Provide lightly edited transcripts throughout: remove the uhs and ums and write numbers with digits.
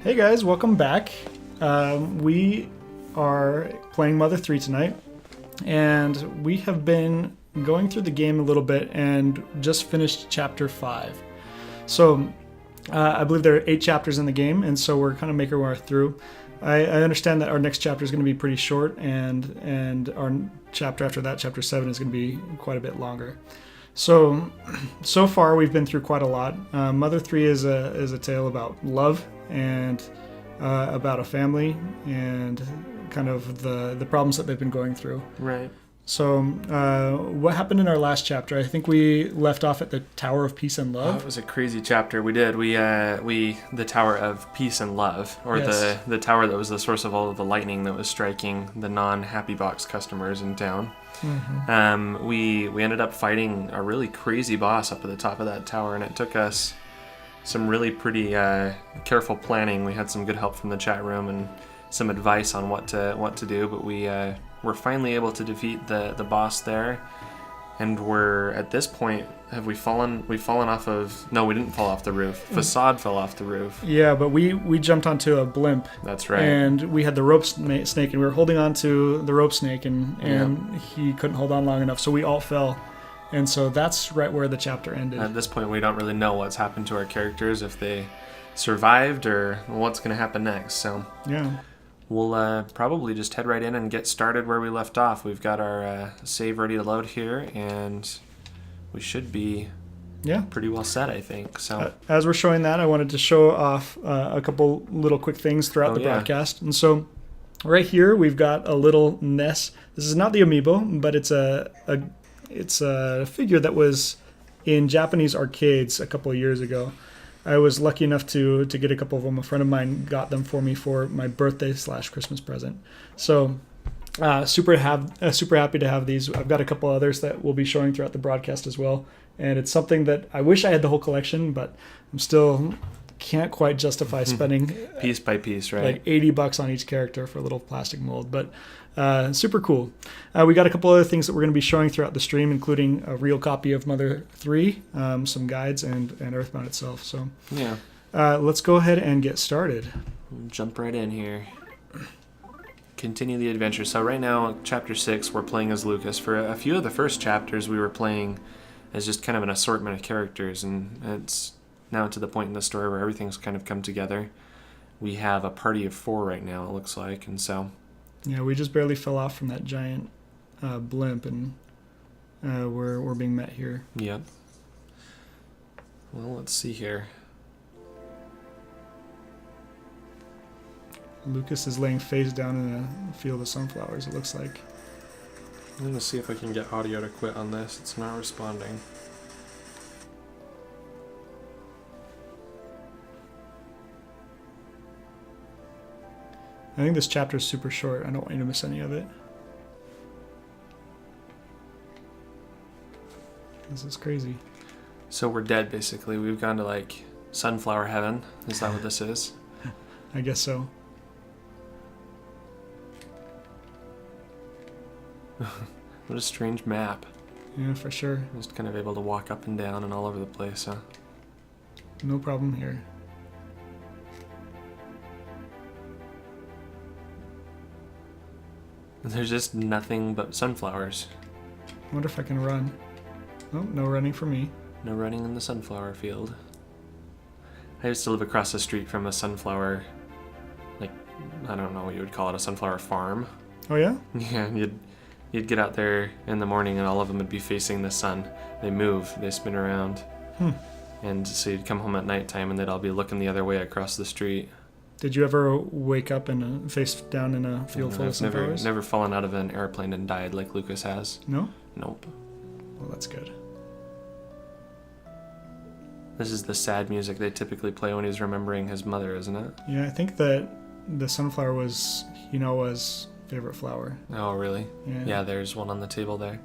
Hey guys, welcome back. We are playing Mother 3 tonight, and we have been going through the game a little bit and just finished chapter 5. So, I believe there are 8 chapters in the game, and so we're kind of making our way through. I understand that our next chapter is going to be pretty short, and our chapter after that, chapter 7, is going to be quite a bit longer. So far we've been through quite a lot. Mother 3 is a tale about love and about a family and kind of the problems that they've been going through. Right. So what happened in our last chapter? I think we left off at the Tower of Peace and Oh, Love. it was a crazy chapter. We did. We the Tower of Peace and Love, or Yes. the tower that was the source of all of the lightning that was striking the non-Happy Box customers in town. Mm-hmm. We ended up fighting a really crazy boss up at the top of that tower, and it took us some really pretty careful planning. We had some good help from the chat room and some advice on what to do, but we were finally able to defeat the boss there. And we're at this point, we've fallen off of, no, we didn't fall off the roof. Facade fell off the roof. Yeah, but we jumped onto a blimp. That's right. And we had the rope snake, and we were holding on to the rope snake, and he couldn't hold on long enough, so we all fell. And so that's right where the chapter ended. At this point, we don't really know what's happened to our characters, if they survived or what's going to happen next. So Yeah. we'll probably just head right in and get started where we left off. We've got our save ready to load here, and we should be Yeah. pretty well set, I think. So As we're showing that, I wanted to show off a couple little quick things throughout the broadcast. And so right here, we've got a little Ness. This is not the amiibo, but it's a figure that was in Japanese arcades a couple of years ago. I was lucky enough to get a couple of them. A friend of mine got them for me for my birthday / Christmas present. So super happy to have these. I've got a couple others that we'll be showing throughout the broadcast as well. And it's something that I wish I had the whole collection, but I'm still can't quite justify spending piece by piece, right? like $80 on each character for a little plastic mold. But super cool. We got a couple other things that we're going to be showing throughout the stream, including a real copy of Mother 3, some guides, and Earthbound itself. So Yeah. let's go ahead and get started. We'll jump right in here. Continue the adventure. So right now, chapter 6, we're playing as Lucas. For a few of the first chapters, we were playing as just kind of an assortment of characters, and it's now to the point in the story where everything's kind of come together. We have a party of 4 right now, it looks like, and so Yeah, we just barely fell off from that giant blimp, and we're being met here. yep. Well, let's see here. Lucas is laying face down in a field of sunflowers, it looks like. I'm going to see if I can get audio to quit on this. It's not responding. I think this chapter is super short. I don't want you to miss any of it. This is crazy. So we're dead, basically. We've gone to, like, sunflower heaven. Is that what this is? I guess so. What a strange map. Yeah, for sure. Just kind of able to walk up and down and all over the place, huh? No problem here. There's just nothing but sunflowers. I wonder if I can run. Oh, no running for me. No running in the sunflower field. I used to live across the street from a sunflower, like, I don't know what you would call it, a sunflower farm. Oh, yeah? Yeah, and you'd get out there in the morning and all of them would be facing the sun. They move, they spin around. And so you'd come home at nighttime and they'd all be looking the other way across the street. Did you ever wake up and face down in a field full of I've sunflowers? never fallen out of an airplane and died like Lucas has. No? Nope. Well, that's good. This is the sad music they typically play when he's remembering his mother, isn't it? Yeah, I think that the sunflower was Hinoa's favorite flower. Oh, really? Yeah. Yeah, there's one on the table there.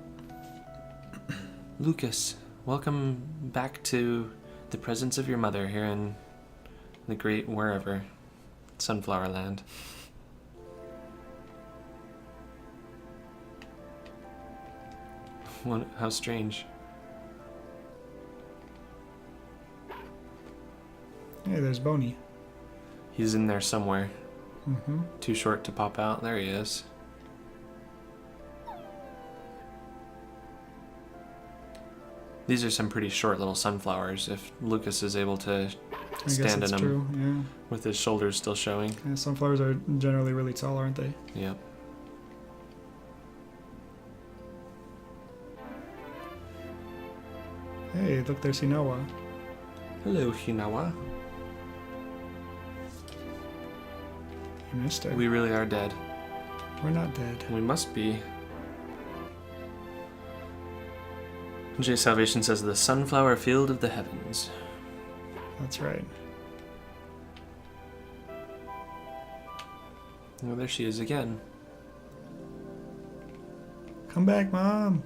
Lucas, welcome back to the presence of your mother here in the great wherever, Sunflower Land. What? How strange. Hey, there's Boney. He's in there somewhere. Mm-hmm. Too short to pop out. There he is. These are some pretty short little sunflowers. If Lucas is able to I guess stand in that's them true. Yeah. with his shoulders still showing. Yeah. Sunflowers are generally really tall, aren't they? Yep. Hey, look, there's Hinawa. Hello, Hinawa. You missed her. We really are dead. We're not dead. We must be. J Salvation says the sunflower field of the heavens. That's right. Oh, there she is again. Come back, Mom.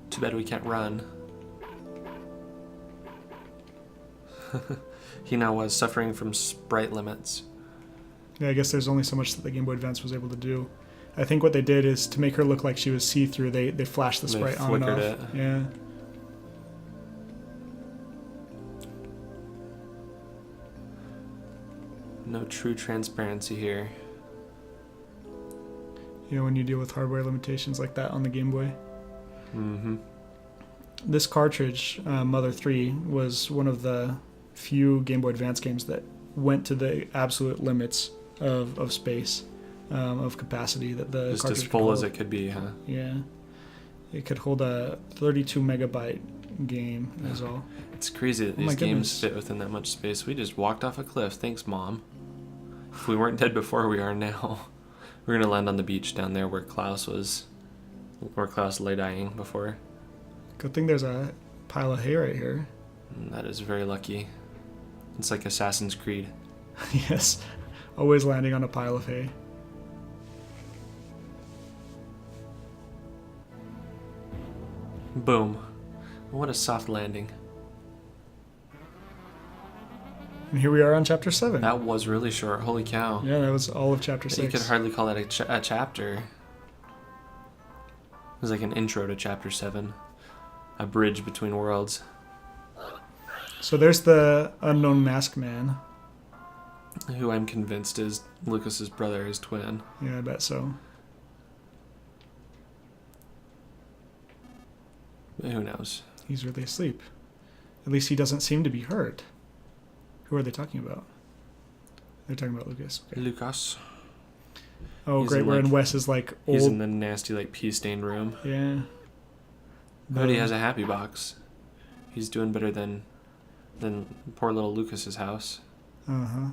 Too bad we can't run. He now was suffering from sprite limits. Yeah, I guess there's only so much that the Game Boy Advance was able to do. I think what they did is to make her look like she was see-through, they flashed the They sprite on and off. flickered it. Yeah. No true transparency here. You know, when you deal with hardware limitations like that on the Game Boy. Mm-hmm. This cartridge, Mother 3, was one of the few Game Boy Advance games that went to the absolute limits of space, of capacity that the Just cartridge as could full as hold. it could be, huh? Yeah. It could hold a 32 megabyte game as all. It's crazy that Oh my these games goodness. fit within that much space. We just walked off a cliff. Thanks, Mom. If we weren't dead before, we are now. We're gonna land on the beach down there where Klaus lay dying before. Good thing there's a pile of hay right here. And that is very lucky. It's like Assassin's Creed. Yes. Always landing on a pile of hay. Boom. What a soft landing. And here we are on chapter 7. That was really short. Holy cow. Yeah, that was all of chapter You 6. could hardly call that a chapter. It was like an intro to chapter 7. A bridge between worlds. So there's the unknown masked man. Who I'm convinced is Lucas's brother, his twin. Yeah, I bet so. But who knows? He's really asleep. At least he doesn't seem to be hurt. Who are they talking about? They're talking about Lucas. Okay. Lucas. Oh, He's great. in, We're in like- Wes's like He's old. in the nasty, like, pea-stained room. Yeah. But he has a happy box. He's doing better than poor little Lucas's house. Uh huh.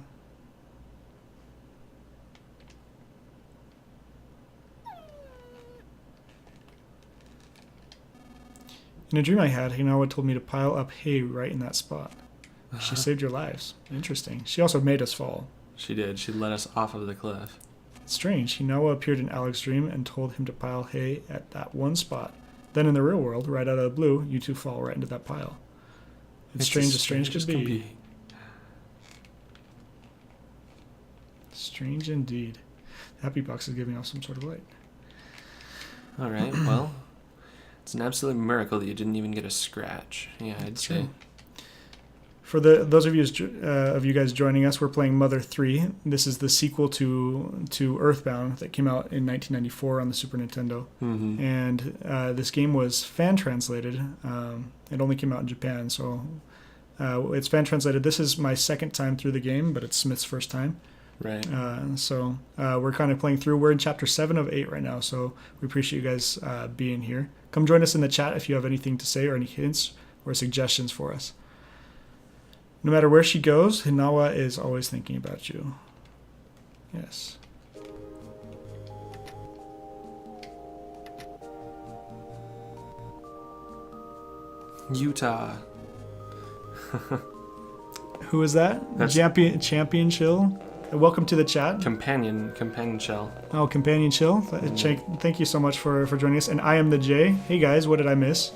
In a dream I had, Hinawa told me to pile up hay right in that spot. She saved your lives. Interesting. She also made us fall. She did. She let us off of the cliff. It's strange. Hinawa appeared in Alec's dream and told him to pile hay at that one spot. Then in the real world, right out of the blue, you two fall right into that pile. It's strange as strange could be. Strange indeed. The happy box is giving off some sort of light. All right. Well, it's an absolute miracle that you didn't even get a scratch. Yeah, I'd say. True. For those of you guys joining us, we're playing Mother 3. This is the sequel to Earthbound that came out in 1994 on the Super Nintendo. Mm-hmm. And this game was fan translated. It only came out in Japan, so it's fan translated. This is my second time through the game, but it's Smith's first time. Right. So we're kind of playing through. We're in chapter 7 of 8 right now, so we appreciate you guys being here. Come join us in the chat if you have anything to say or any hints or suggestions for us. No matter where she goes, Hinawa is always thinking about you. Yes. Utah. Who is that? That's- Champion Chill. Welcome to the chat. Companion shell. Oh, Companion Chill. Thank you so much for joining us. And I am the J. Hey guys, what did I miss?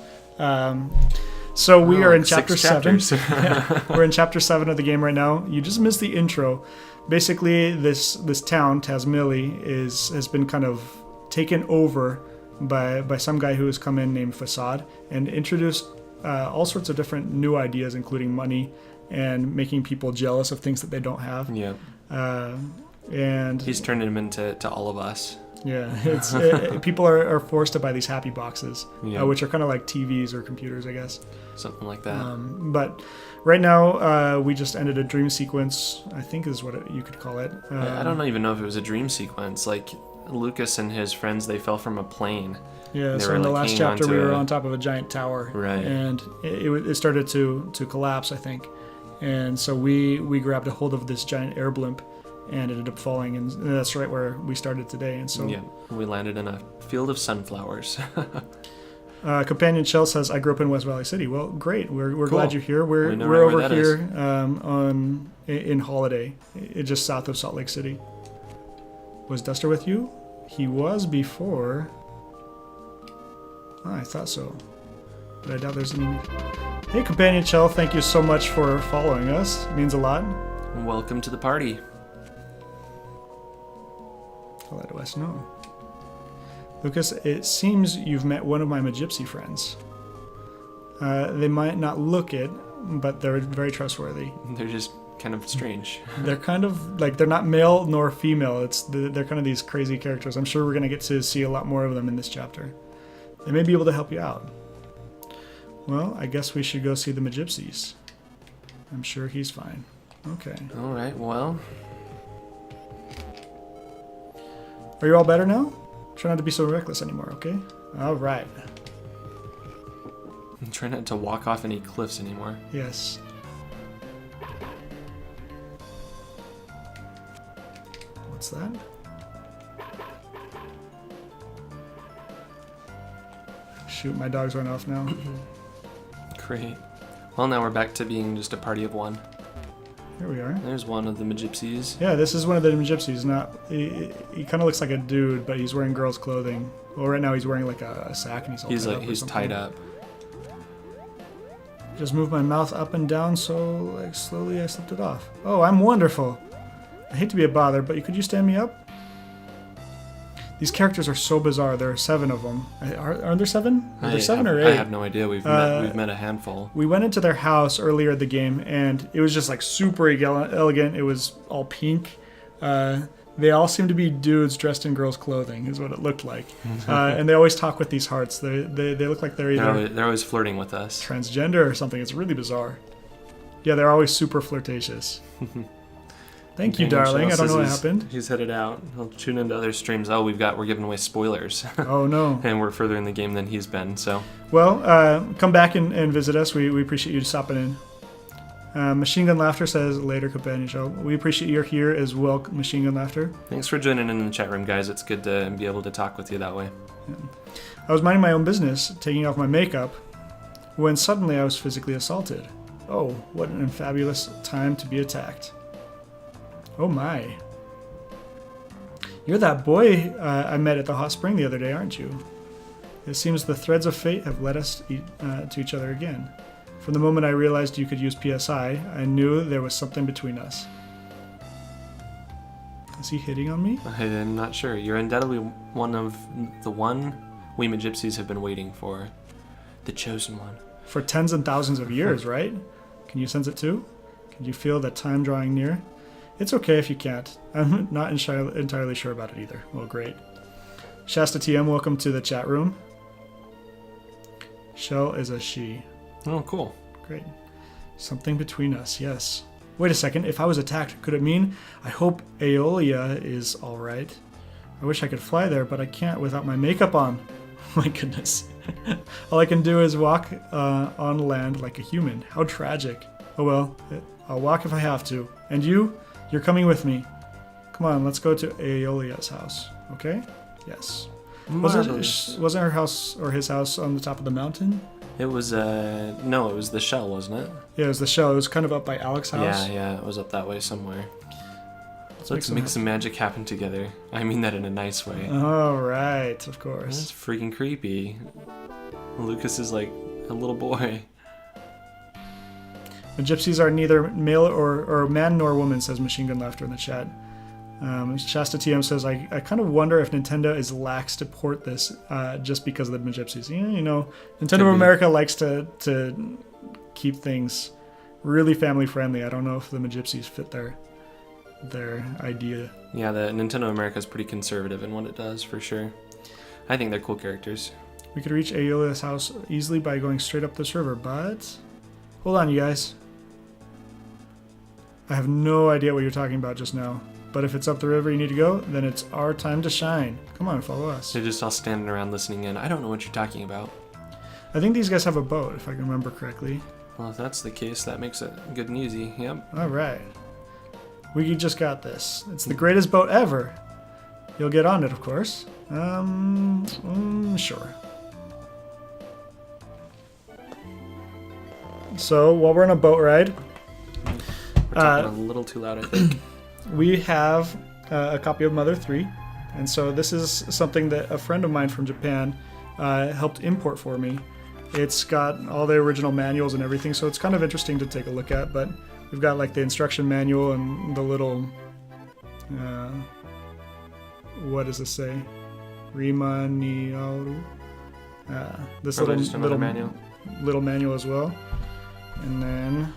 So we are in chapter 7. Yeah, we're in chapter 7 of the game right now. You just missed the intro. Basically, this town, Tazmily, has been kind of taken over by some guy who has come in named Facade and introduced all sorts of different new ideas, including money and making people jealous of things that they don't have. Yeah. And He's turned him into all of us. yeah, people are forced to buy these happy boxes, Yeah. which are kind of like TVs or computers, I guess. Something like that. But right now, we just ended a dream sequence, I think is what you could call it. I don't even know if it was a dream sequence. Like, Lucas and his friends, they fell from a plane. Yeah, They so were, in the like, last hanging chapter, we onto were a- on top of a giant tower. Right. And it started to collapse, I think. And so we grabbed a hold of this giant air blimp and ended up falling. And that's right where we started today. And so Yeah, we landed in a field of sunflowers. Companion Shell says, I grew up in West Valley City. Well, great. We're Cool. glad you're here. We're We know we're right where over that is. here in Holiday, just south of Salt Lake City. Was Duster with you? He was before. Oh, I thought so. But I doubt there's any... Hey, Companion Shell, thank you so much for following us. It means a lot. Welcome to the party. I'll let Wes know. Lucas, it seems you've met one of my Magypsy friends. They might not look it, but they're very trustworthy. They're just kind of strange. They're kind of like, they're not male nor female. They're kind of these crazy characters. I'm sure we're going to get to see a lot more of them in this chapter. They may be able to help you out. Well, I guess we should go see the Magypsies. I'm sure he's fine. Okay. All right, well, Are you all better now? Try not to be so reckless anymore, okay? All right. try not to walk off any cliffs anymore. Yes. What's that? Shoot, my dog's run off now. Great. Well, now we're back to being just a party of one. Here we are. There's one of the Magypsies. Yeah, this is one of the Magypsies. He kind of looks like a dude, but he's wearing girls' clothing. Well, right now he's wearing like a sack and He's tied up. Just move my mouth up and down, so like slowly I slipped it off. Oh, I'm wonderful. I hate to be a bother, but could you stand me up? These characters are so bizarre. There are 7 of them. Are there 7? Are there 7 or 8? I have no idea. We've met a handful. We went into their house earlier in the game, and it was just like super elegant. It was all pink. They all seem to be dudes dressed in girls' clothing, is what it looked like. And they always talk with these hearts. They look like they're either They're always flirting with us. transgender or something. It's really bizarre. Yeah, they're always super flirtatious. Thank you, darling. I don't know what happened. He's headed out. He'll tune into other streams. Oh, we're giving away spoilers. Oh, no. And we're further in the game than he's been, so. Well, come back and visit us. We appreciate you stopping in. Machine Gun Laughter says, later, Companion Show. We appreciate you're here as well, Machine Gun Laughter. Thanks for joining in the chat room, guys. It's good to be able to talk with you that way. I was minding my own business, taking off my makeup, when suddenly I was physically assaulted. Oh, what an fabulous time to be attacked. Oh my. You're that boy I met at the hot spring the other day, aren't you? It seems the threads of fate have led us to each other again. From the moment I realized you could use PSI, I knew there was something between us. Is he hitting on me? I'm not sure. You're undoubtedly one of the one we Magypsies have been waiting for. The chosen one. For tens and thousands of years, right? Can you sense it too? Can you feel that time drawing near? It's okay if you can't. I'm not entirely sure about it either. Well, great. Shasta TM, welcome to the chat room. Shell is a she. Oh, cool. Great. Something between us, yes. Wait a second, if I was attacked, could it mean I hope Aeolia is alright? I wish I could fly there, but I can't without my makeup on. My goodness. All I can do is walk on land like a human. How tragic. Oh well, I'll walk if I have to. And you? You're coming with me. Come on, let's go to Aeolia's house, okay? Yes. Wasn't her house or his house on the top of the mountain? It was, no, it was the shell, wasn't it? Yeah, it was the shell. It was kind of up by Alex's house. Yeah, it was up that way somewhere. Let's make make some magic happen together. I mean that in a nice way. All right, of course. That's freaking creepy. Lucas is like a little boy. The gypsies are neither male or man nor woman, says Machine Gun Laughter in the chat. Shasta TM says, I kind of wonder if Nintendo is lax to port this just because of the Magypsies. You know, Nintendo of America likes to keep things really family friendly. I don't know if the Magypsies fit their idea. Yeah, the Nintendo of America is pretty conservative in what it does, for sure. I think they're cool characters. We could reach Aeolia's house easily by going straight up this river, but... Hold on, you guys. I have no idea what you're talking about just now. But if it's up the river you need to go, then it's our time to shine. Come on, follow us. They're just all standing around listening in. I don't know what you're talking about. I think these guys have a boat, if I can remember correctly. Well, if that's the case, that makes it good and easy. Yep. All right. We just got this. It's the greatest boat ever. You'll get on it, of course. Sure. So, while we're on a boat ride... We're talking a little too loud, I think. We have a copy of Mother 3, and so this is something that a friend of mine from Japan helped import for me. It's got all the original manuals and everything, so it's kind of interesting to take a look at, but we've got like the instruction manual and the little, what does this say? Rimaniaru. This little manual as well. And then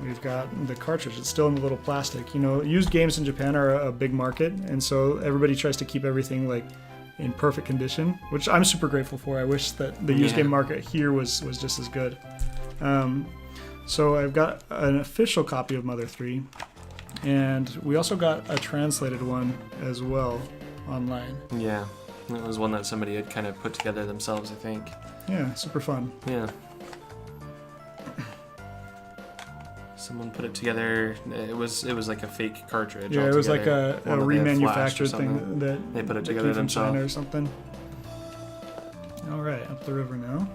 we've got the cartridge. It's still in the little plastic. You know, used games in Japan are a big market, and so everybody tries to keep everything like in perfect condition, which I'm super grateful for. I wish that the used game market here was just as good. So I've got an official copy of Mother 3, and we also got a translated one as well online. Yeah, it was one that somebody had kind of put together themselves, I think. Yeah, super fun. Yeah. Someone put it together. It was like a fake cartridge. Yeah, it was like a remanufactured thing that they put it together themselves. China or something. All right, up the river now.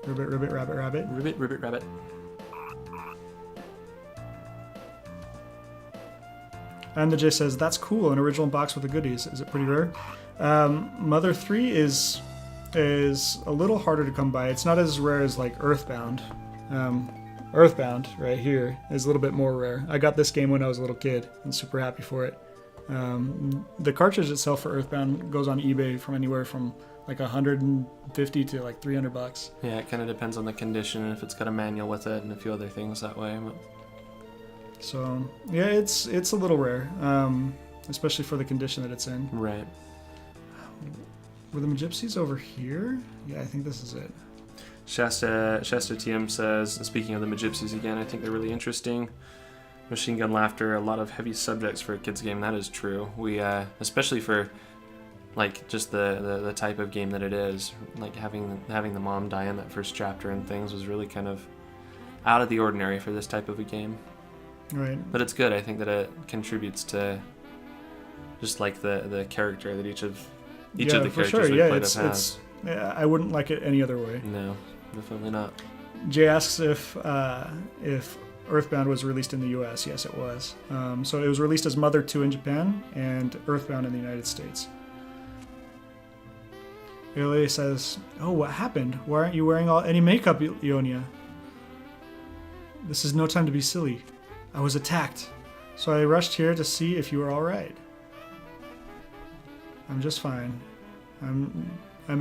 Ribbit, ribbit, rabbit, rabbit. Ribbit, ribbit, rabbit. And the J says, that's cool, an original box with the goodies. Is it pretty rare? Mother 3 is a little harder to come by. It's not as rare as like Earthbound. Earthbound, right here, is a little bit more rare. I got this game when I was a little kid and super happy for it. The cartridge itself for Earthbound goes on eBay from anywhere from like $150 to like $300. Yeah, it kind of depends on the condition and if it's got a manual with it and a few other things that way. But... So yeah, it's a little rare, especially for the condition that it's in. Right. Were the Magypsies over here? Yeah, I think this is it. Shasta TM says, speaking of the Magypsies again, I think they're really interesting. Machine Gun Laughter, a lot of heavy subjects for a kids game. That is true. We, especially for like just the type of game that it is, like having the mom die in that first chapter and things was really kind of out of the ordinary for this type of a game. Right. But it's good. I think that it contributes to just like the character that each of the characters sure. we played has. I wouldn't like it any other way. No, definitely not. Jay asks if Earthbound was released in the U.S. Yes, it was. So it was released as Mother 2 in Japan and Earthbound in the United States. Aeolia says, "Oh, what happened? Why aren't you wearing any makeup, Ionia? This is no time to be silly. I was attacked, so I rushed here to see if you were all right. I'm just fine. I'm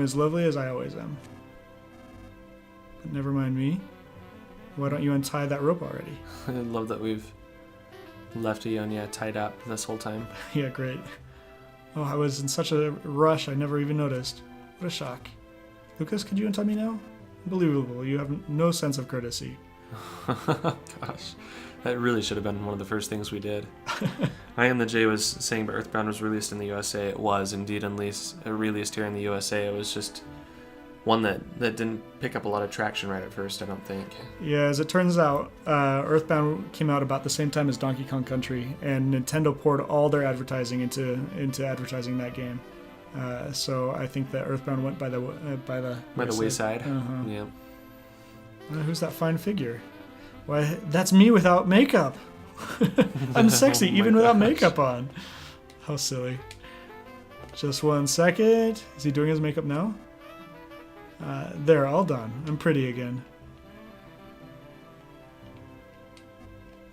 as lovely as I always am. But never mind me. Why don't you untie that rope already?" I love that we've left Ionia tied up this whole time. Yeah, great. Oh, I was in such a rush, I never even noticed. What a shock. Lucas, could you untie me now? Unbelievable. You have no sense of courtesy. Gosh, that really should have been one of the first things we did. I Am the J was saying, but Earthbound was released in the USA. It was indeed released here in the USA. It was just one that didn't pick up a lot of traction right at first, I don't think. Yeah, as it turns out, Earthbound came out about the same time as Donkey Kong Country, and Nintendo poured all their advertising into advertising that game. So I think that Earthbound went by the wayside. Uh-huh. Yeah. Who's that fine figure? Why, that's me without makeup. I'm sexy even without makeup on. How silly. Just 1 second. Is he doing his makeup now? There, all done. I'm pretty again.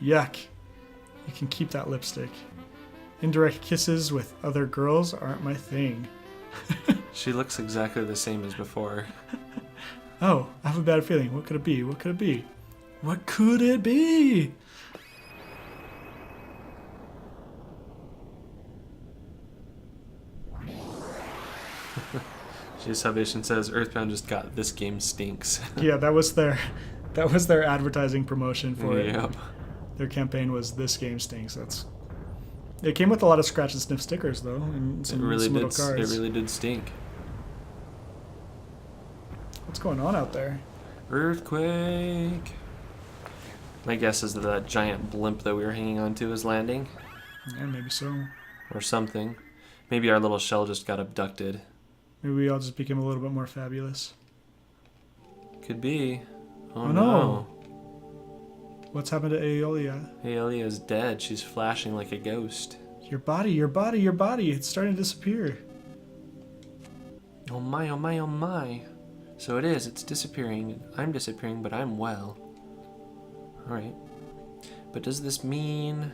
Yuck. You can keep that lipstick. Indirect kisses with other girls aren't my thing. She looks exactly the same as before. Oh, I have a bad feeling. What could it be? What could it be? What could it be? Salvation says Earthbound just got this game stinks. Yeah, that was their advertising promotion for it. Yep. Their campaign was "This game stinks." It came with a lot of scratch and sniff stickers though, and some little cards. It really did stink. What's going on out there? Earthquake. My guess is that giant blimp that we were hanging on to is landing. Yeah, maybe so. Or something. Maybe our little shell just got abducted. Maybe we all just became a little bit more fabulous. Could be. Oh no. What's happened to Aeolia? Aeolia is dead. She's flashing like a ghost. Your body, your body, your body. It's starting to disappear. Oh my, oh my, oh my. So it is. It's disappearing. I'm disappearing, but I'm well. Alright. But does this mean...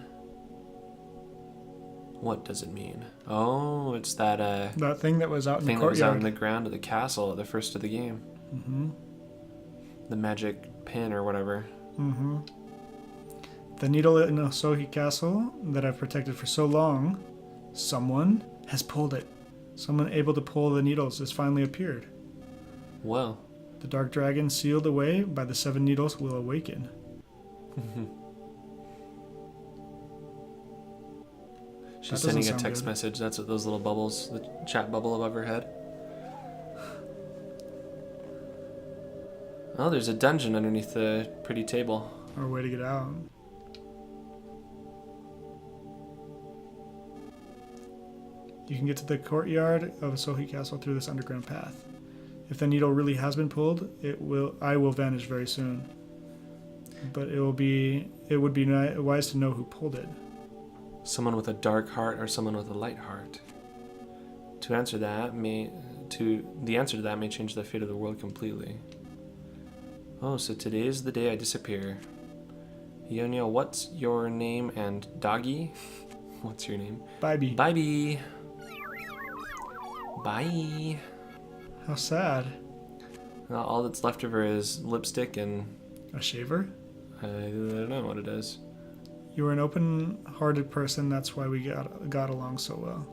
What does it mean? Oh, it's that that thing that was out in the courtyard. That was out in the ground of the castle at the first of the game. Mm-hmm. The magic pin or whatever. Mm-hmm. The needle in Osohi Castle that I've protected for so long, someone has pulled it. Someone able to pull the needles has finally appeared. Well. The dark dragon sealed away by the 7 needles will awaken. She's sending a text message. That's what those little bubbles, the chat bubble above her head. Oh, there's a dungeon underneath the pretty table. Or a way to get out. You can get to the courtyard of Osohi Castle through this underground path. If the needle really has been pulled, I will vanish very soon. But it would be wise to know who pulled it. Someone with a dark heart or someone with a light heart. The answer to that may change the fate of the world completely. Oh, so today is the day I disappear. Ionia, what's your name? And Doggy? What's your name? Bye-bye. Bye-bye. Bye. How sad. All that's left of her is lipstick and... A shaver? I don't know what it is. You were an open-hearted person, that's why we got along so well.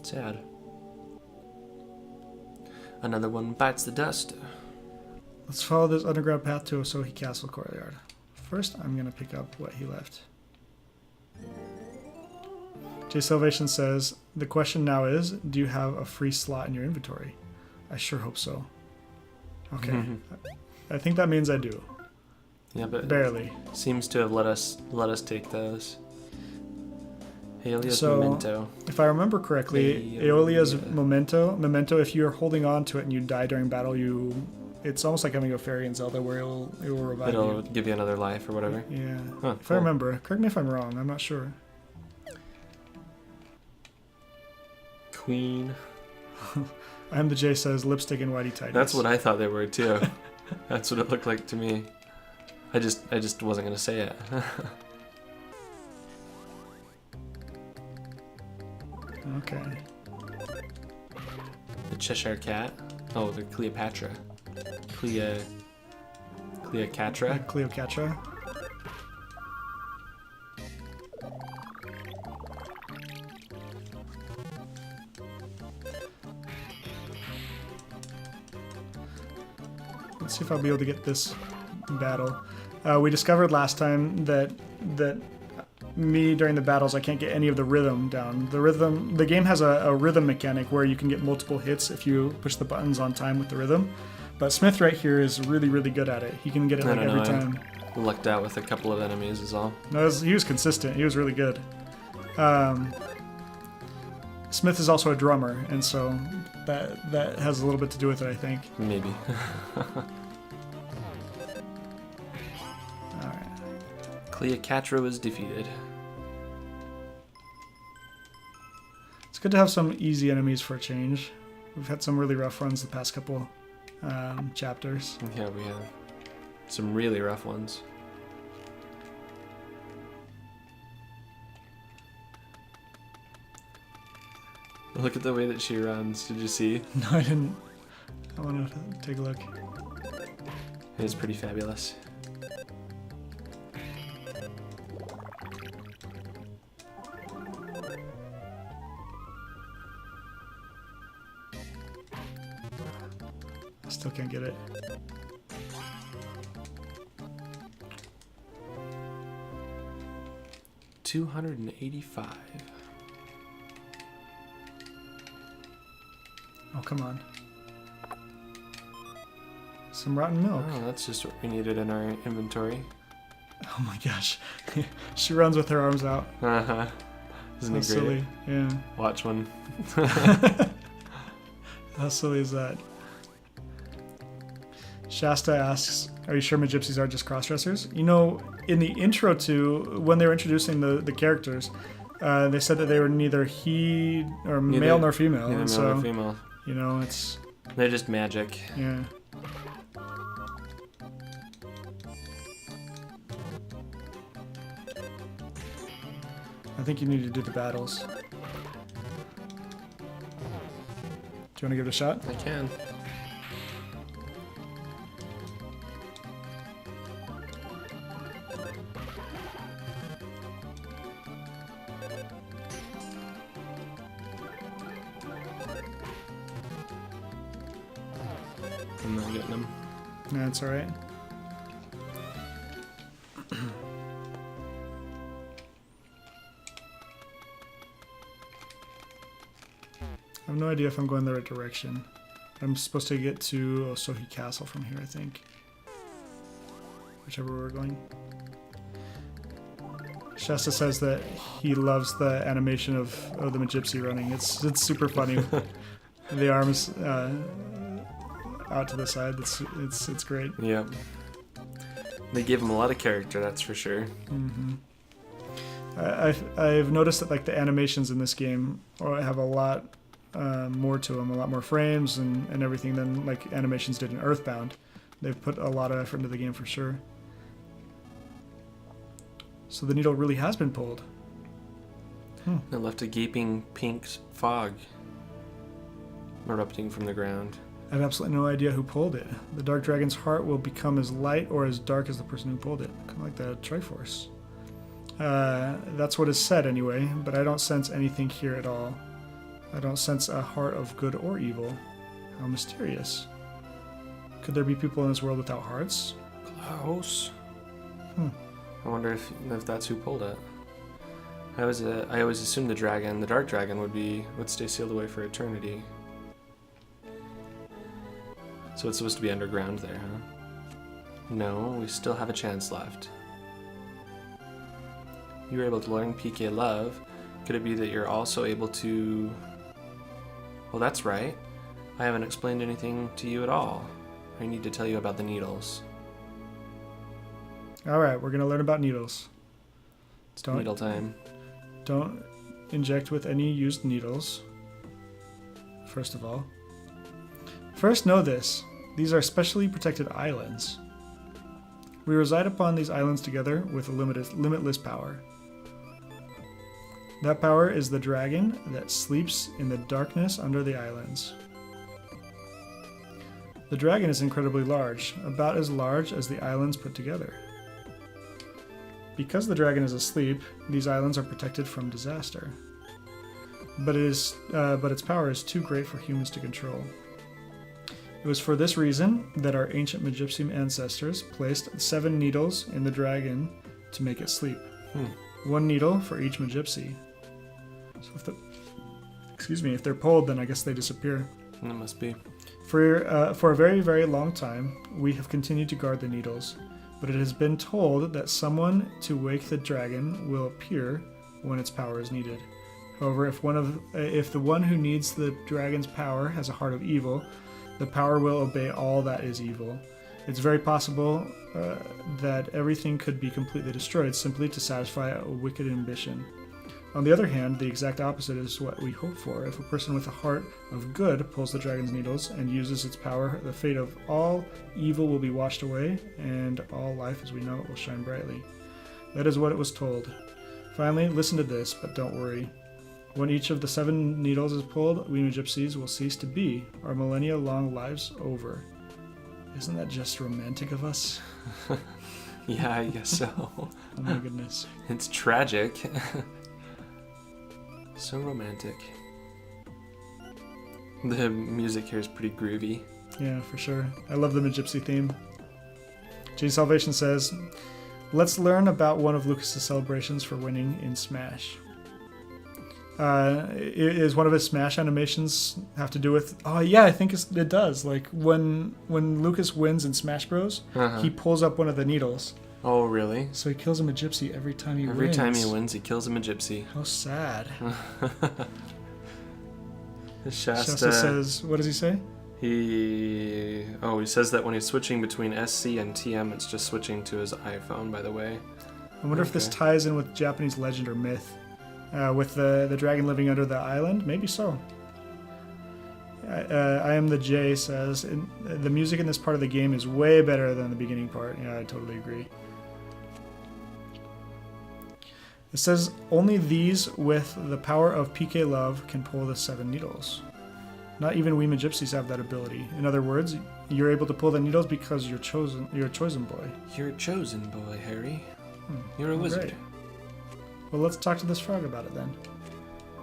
Sad. Another one bites the dust. Let's follow this underground path to Osohi Castle courtyard. First, I'm going to pick up what he left. J Salvation says, the question now is, do you have a free slot in your inventory? I sure hope so. Okay. I think that means I do. Yeah, but barely. Seems to have let us take those. Aeolia's so, memento. If I remember correctly, Aeolia's memento, if you're holding on to it and you die during battle, it's almost like having a fairy in Zelda where it will revive you. It'll give you another life or whatever. Yeah. Huh, if I remember. Correct me if I'm wrong, I'm not sure. Queen. I'm the J says lipstick and whitey tighties. That's what I thought they were too. That's what it looked like to me. I just wasn't gonna say it. Okay. The Cheshire Cat. Oh, the Cleopatra. Cleocatra. Cleocatra. Let's see if I'll be able to get this battle. We discovered last time that me during the battles I can't get any of the rhythm down. The game has a rhythm mechanic where you can get multiple hits if you push the buttons on time with the rhythm. But Smith right here is really, really good at it. He can get it like every time. I lucked out with a couple of enemies is all. No, he was consistent. He was really good. Smith is also a drummer, and so that has a little bit to do with it, I think. Maybe. Alright. Cleopatra was defeated. It's good to have some easy enemies for a change. We've had some really rough runs the past couple chapters. Yeah, we have some really rough ones. Look at the way that she runs. Did you see? No, I didn't. I want to take a look. It is pretty fabulous. I still can't get it. $285. Oh, come on. Some rotten milk. Oh, that's just what we needed in our inventory. Oh my gosh. She runs with her arms out. Uh-huh. Isn't So it great? silly. Yeah. Watch one. How silly is that? Shasta asks, are you sure Magypsies are just crossdressers? You know, in the intro to, when they were introducing the characters, they said that they were neither he or male nor female. Neither And male so, nor female. you know, it's, They're just magic. yeah. I think you need to do the battles. Do you want to give it a shot? I can. I'm not getting them. No, it's alright. I have no idea if I'm going the right direction. I'm supposed to get to Osohi Castle from here, I think. Whichever way we're going. Shasta says that he loves the animation of the Magypsy running. It's super funny. The arms out to the side. It's great. Yep. They gave him a lot of character, that's for sure. Mm-hmm. I've noticed that like the animations in this game have a lot more to them, a lot more frames and everything than like animations did in Earthbound. They've put a lot of effort into the game for sure. So the needle really has been pulled. It left a gaping pink fog erupting from the ground. I have absolutely no idea who pulled it. The Dark Dragon's heart will become as light or as dark as the person who pulled it. Kind of like the Triforce. That's what is said anyway, but I don't sense anything here at all. I don't sense a heart of good or evil. How mysterious. Could there be people in this world without hearts? Close. I wonder if that's who pulled it. I always assumed the Dark Dragon, would stay sealed away for eternity. So it's supposed to be underground there, huh? No, we still have a chance left. You were able to learn PK Love. Could it be that you're also able to... Well, that's right. I haven't explained anything to you at all. I need to tell you about the needles. Alright, we're going to learn about needles. Needle time. Don't inject with any used needles. First of all. First, know this. These are specially protected islands. We reside upon these islands together with a limitless power. That power is the dragon that sleeps in the darkness under the islands. The dragon is incredibly large, about as large as the islands put together. Because the dragon is asleep, these islands are protected from disaster. But its power is too great for humans to control. It was for this reason that our ancient Magypsian ancestors placed 7 needles in the dragon to make it sleep. 1 needle for each Magypsy. So if they're pulled, then I guess they disappear. That must be. For a very, very long time, we have continued to guard the needles, but it has been told that someone to wake the dragon will appear when its power is needed. However, if the one who needs the dragon's power has a heart of evil, the power will obey all that is evil. It's very possible that everything could be completely destroyed simply to satisfy a wicked ambition. On the other hand, the exact opposite is what we hope for. If a person with a heart of good pulls the dragon's needles and uses its power, the fate of all evil will be washed away, and all life as we know it will shine brightly. That is what it was told. Finally, listen to this, but don't worry. When each of the 7 needles is pulled, we gypsies will cease to be. Our millennia-long lives over. Isn't that just romantic of us? Yeah, I guess so. Oh my goodness. It's tragic. So romantic. The music here is pretty groovy. Yeah, for sure. I love the Gypsy theme. J Salvation says, let's learn about one of Lucas's celebrations for winning in Smash. Is one of his Smash animations have to do with... Oh yeah, I think it does. Like when Lucas wins in Smash Bros, he pulls up one of the needles. Oh really? So he kills him a gypsy every time he wins. Every time he wins, he kills him a gypsy. How sad. Shasta says, what does he say? He says that when he's switching between SC and TM, it's just switching to his iPhone, by the way. I wonder if this ties in with Japanese legend or myth. With the dragon living under the island? Maybe so. I am the J says, the music in this part of the game is way better than the beginning part. Yeah, I totally agree. It says, only these with the power of PK Love can pull the 7 needles. Not even Weema Gypsies have that ability. In other words, you're able to pull the needles because you're a chosen boy. You're a chosen boy, Harry. You're a wizard. Right. Well, let's talk to this frog about it then.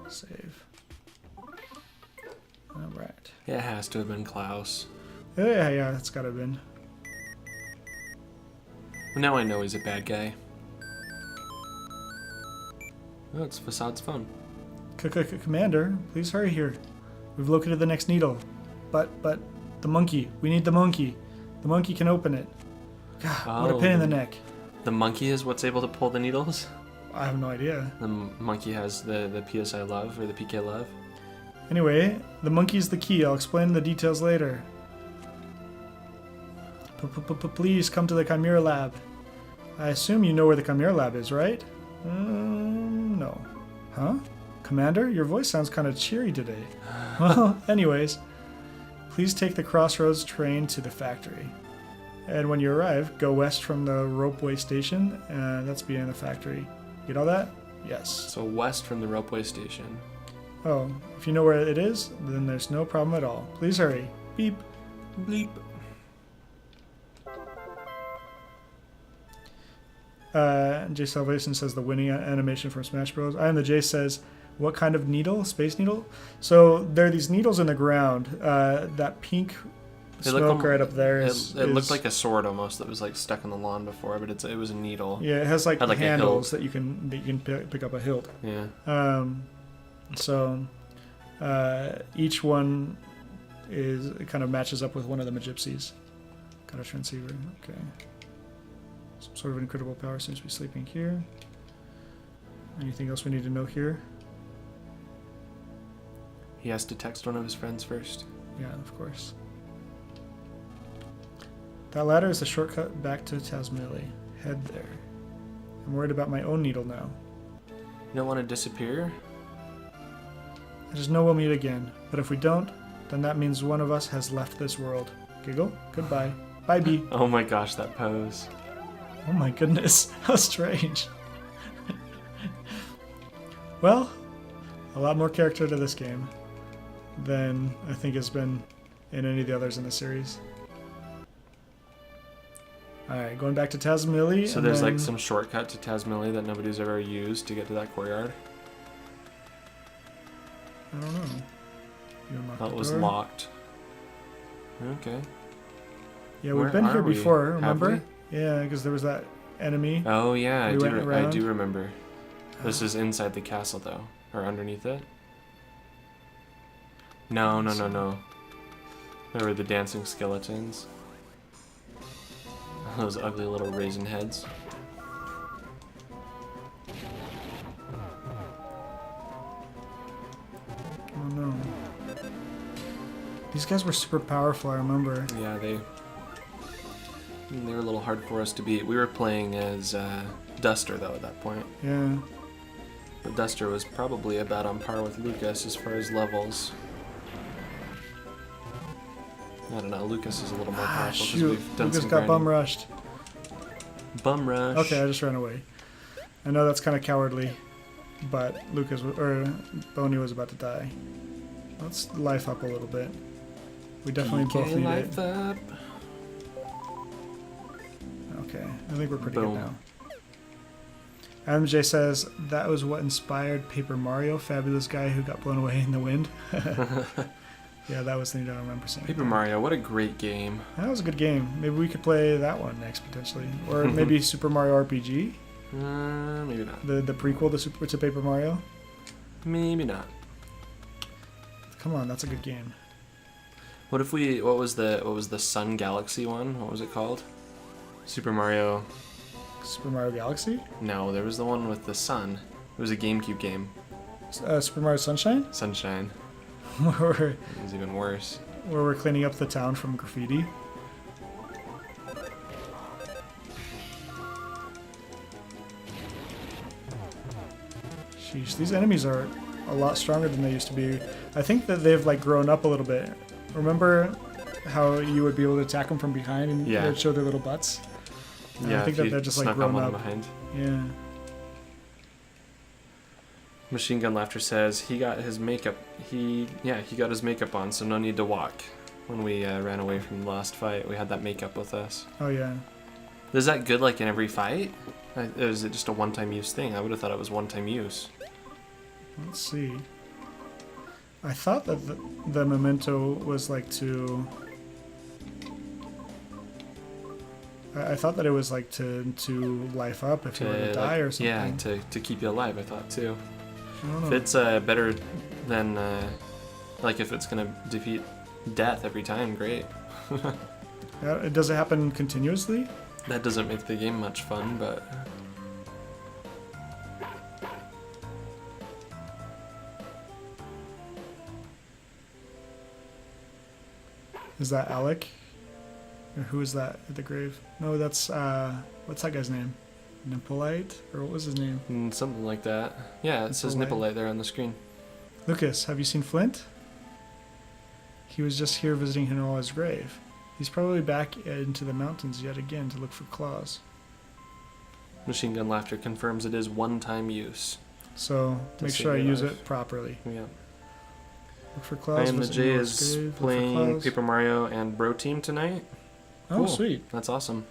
Save. Alright. It has to have been Klaus. Yeah, that's gotta have been. Well, now I know he's a bad guy. Oh, it's Fasad's phone. Commander, please hurry here. We've located the next needle. But the monkey. We need the monkey. The monkey can open it. God, what a pain in the neck. The monkey is what's able to pull the needles? I have no idea. The monkey has the PSI love, or the PK love? Anyway, the monkey's the key. I'll explain the details later. Please come to the Chimera Lab. I assume you know where the Chimera Lab is, right? No. Huh? Commander, your voice sounds kind of cheery today. Well, anyways, please take the Crossroads train to the factory. And when you arrive, go west from the ropeway station, and that's behind the factory. Get all that? Yes. So west from the ropeway station. Oh, if you know where it is, then there's no problem at all. Please hurry. Beep. Bleep. J Salvation says the winning animation from Smash Bros. I am the J says, what kind of needle? Space needle? So there are these needles in the ground. That pink smoke right up there it looked like a sword almost that was like stuck in the lawn before, but it was a needle. Yeah, it has like handles that you can pick up a hilt. Yeah. So each one kind of matches up with one of the Gypsies. Got a transceiver. Okay. Some sort of incredible power seems to be sleeping here. Anything else we need to know here? He has to text one of his friends first. Yeah, of course. That ladder is a shortcut back to Tazmily. Head there. I'm worried about my own needle now. You don't want to disappear? I just know we'll meet again. But if we don't, then that means one of us has left this world. Giggle. Goodbye. Bye, B. Oh my gosh, that pose. Oh my goodness. How strange. Well, a lot more character to this game than I think has been in any of the others in the series. Alright, going back to Tazmily. So there's like some shortcut to Tazmily that nobody's ever used to get to that courtyard? I don't know. You unlock That the was door. locked. Okay. Yeah, Where we've been here are we? before, Have remember? Yeah, because there was that enemy. Oh yeah, We I went do around. remember. This is inside the castle though, or underneath it. No. There were the dancing skeletons. Those ugly little raisin heads. Oh no. These guys were super powerful, I remember. Yeah, they were a little hard for us to beat. We were playing as Duster though at that point. Yeah. But Duster was probably about on par with Lucas as far as levels. I don't know, Lucas is a little more powerful because we've done Lucas some got grinding. bum rushed. Bum rush. Okay, I just ran away. I know that's kind of cowardly. but Boney was about to die. Let's life up a little bit. We definitely both need it. Up. Okay, I think we're pretty Boom. good now. MJ says, that was what inspired Paper Mario, fabulous guy who got blown away in the wind. Yeah, that was the thing I remember seeing. Paper Mario, what a great game. That was a good game. Maybe we could play that one next, potentially. Or maybe Super Mario RPG, Maybe not. the prequel to Paper Mario. Maybe not. Come on, that's a good game. What if what was the Sun Galaxy one? What was it called? Super Mario. Super Mario Galaxy? No, there was the one with the sun. It was a GameCube game. Super Mario Sunshine? Sunshine. where It was even worse. we're cleaning up the town from graffiti. Sheesh, these enemies are a lot stronger than they used to be. I think that they've like grown up a little bit. Remember how you would be able to attack them from behind and Yeah. they'd show their little butts? Yeah, I think if that you they're just like snuck grown one up. behind. Yeah. Machine Gun Laughter says he got his makeup. He got his makeup on, so no need to walk. When we ran away from the last fight, we had that makeup with us. Oh yeah. Is that good like in every fight? Or is it just a one-time use thing? I would have thought it was one-time use. Let's see. I thought that the memento was like to. I thought that it was like to life up if you were to die or something. Yeah, to keep you alive. I thought too. I don't know. If it's better than like if it's gonna defeat death every time, great. Does it happen continuously? That doesn't make the game much fun, but Is that Alec? Or who is that at the grave? No, that's what's that guy's name? Nippolite? Or what was his name? something like that. Yeah, it says Nipple nipple light. light there on the screen. Lucas, have you seen Flint? He was just here visiting Hinoa's grave. He's probably back into the mountains yet again to look for claws. Machine Gun Laughter confirms it is one-time use. So make save sure I your use life. it properly. Yeah. Look for I claws. am the visit J Hinoa's is grave, look for playing claws. Paper Mario and Bro Team tonight. Oh, Cool. sweet. That's awesome.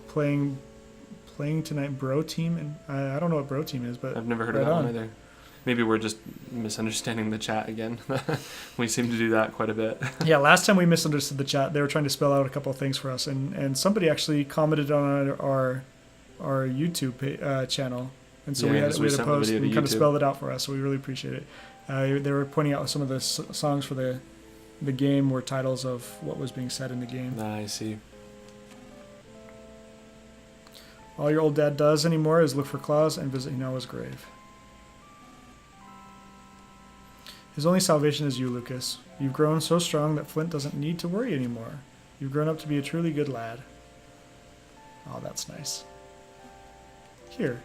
Playing tonight, Bro Team, and I don't know what Bro Team is, but I've never heard right of that on. one either. Maybe we're just misunderstanding the chat again. We seem to do that quite a bit. Yeah, last time we misunderstood the chat. They were trying to spell out a couple of things for us, and somebody actually commented on our YouTube channel, and so Yeah, we had 'cause we we had a sent the post video and to kind of YouTube. spelled it out for us. So we really appreciate it. They were pointing out some of the songs for the game were titles of what was being said in the game. I see. All your old dad does anymore is look for claws and visit Hinoa's grave. His only salvation is you, Lucas. You've grown so strong that Flint doesn't need to worry anymore. You've grown up to be a truly good lad. Oh, that's nice. Here,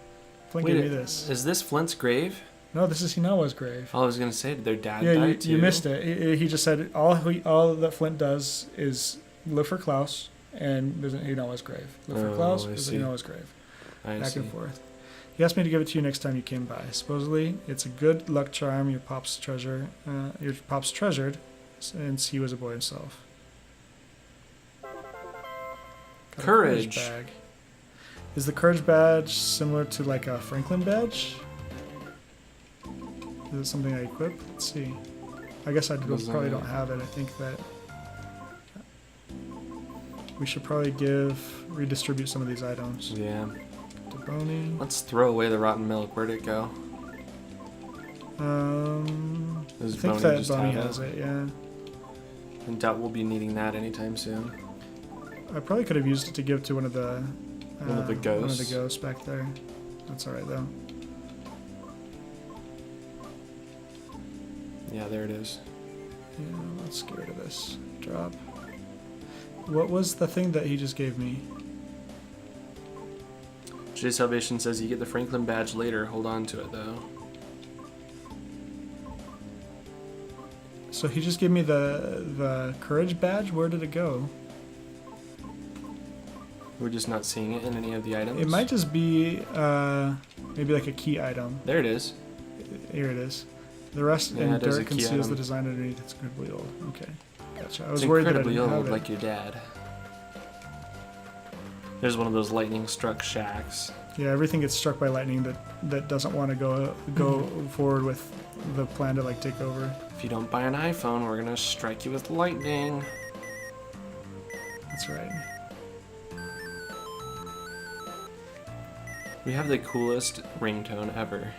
Flint Wait, gave me this. is this Flint's grave? No, this is Hinawa's grave. Oh, I was gonna say, did their dad Yeah, die too? you missed it. He just said all that Flint does is look for Klaus and visit Hinawa's grave. Look for Oh, Klaus, I visit see. Hinawa's grave. I Back see. and forth. He asked me to give it to you next time you came by. Supposedly, it's a good luck charm your pops treasured since he was a boy himself. Got a Courage. bag. Is the courage badge similar to like a Franklin badge? Is it something I equip? Let's see. I guess probably don't have it. I think that we should probably redistribute some of these items. Yeah. To Boney. Let's throw away the rotten milk. Where'd it go? I Does think Boney that just Boney have has it, yeah. I doubt we'll be needing that anytime soon. I probably could have used it to give to one of the ghosts? ghosts back there. That's alright though. Yeah, there it is. Yeah, let's get rid of this. Drop. What was the thing that he just gave me? J Salvation says you get the Franklin badge later. Hold on to it though. So he just gave me the courage badge? Where did it go? We're just not seeing it in any of the items. It might just be maybe like a key item. There it is. Here it is. The rust Yeah, and it is a dirt key conceals the item. design underneath. It's incredibly old. Okay, gotcha. I was It's worried that I incredibly didn't have old, it. like your dad. There's one of those lightning struck shacks. Yeah, everything gets struck by lightning that doesn't want to go forward with the plan to like take over. If you don't buy an iPhone, we're gonna strike you with lightning. That's right. We have the coolest ringtone ever.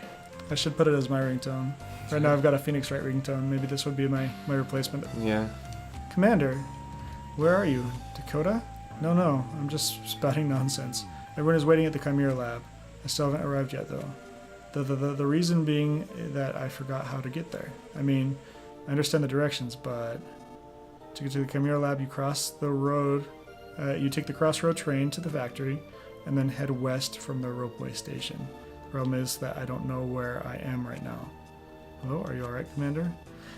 I should put it as my ringtone. Right now I've got a Phoenix Wright ringtone. Maybe this would be my replacement. Yeah. Commander, where are you? Dakota? No, I'm just spouting nonsense. Everyone is waiting at the Chimera lab. I still haven't arrived yet, though. The reason being that I forgot how to get there. I mean, I understand the directions, but to get to the Chimera lab, you cross the road. You take the crossroad train to the factory, and then head west from the ropeway station. Problem is that I don't know where I am right now. Hello, are you alright, Commander?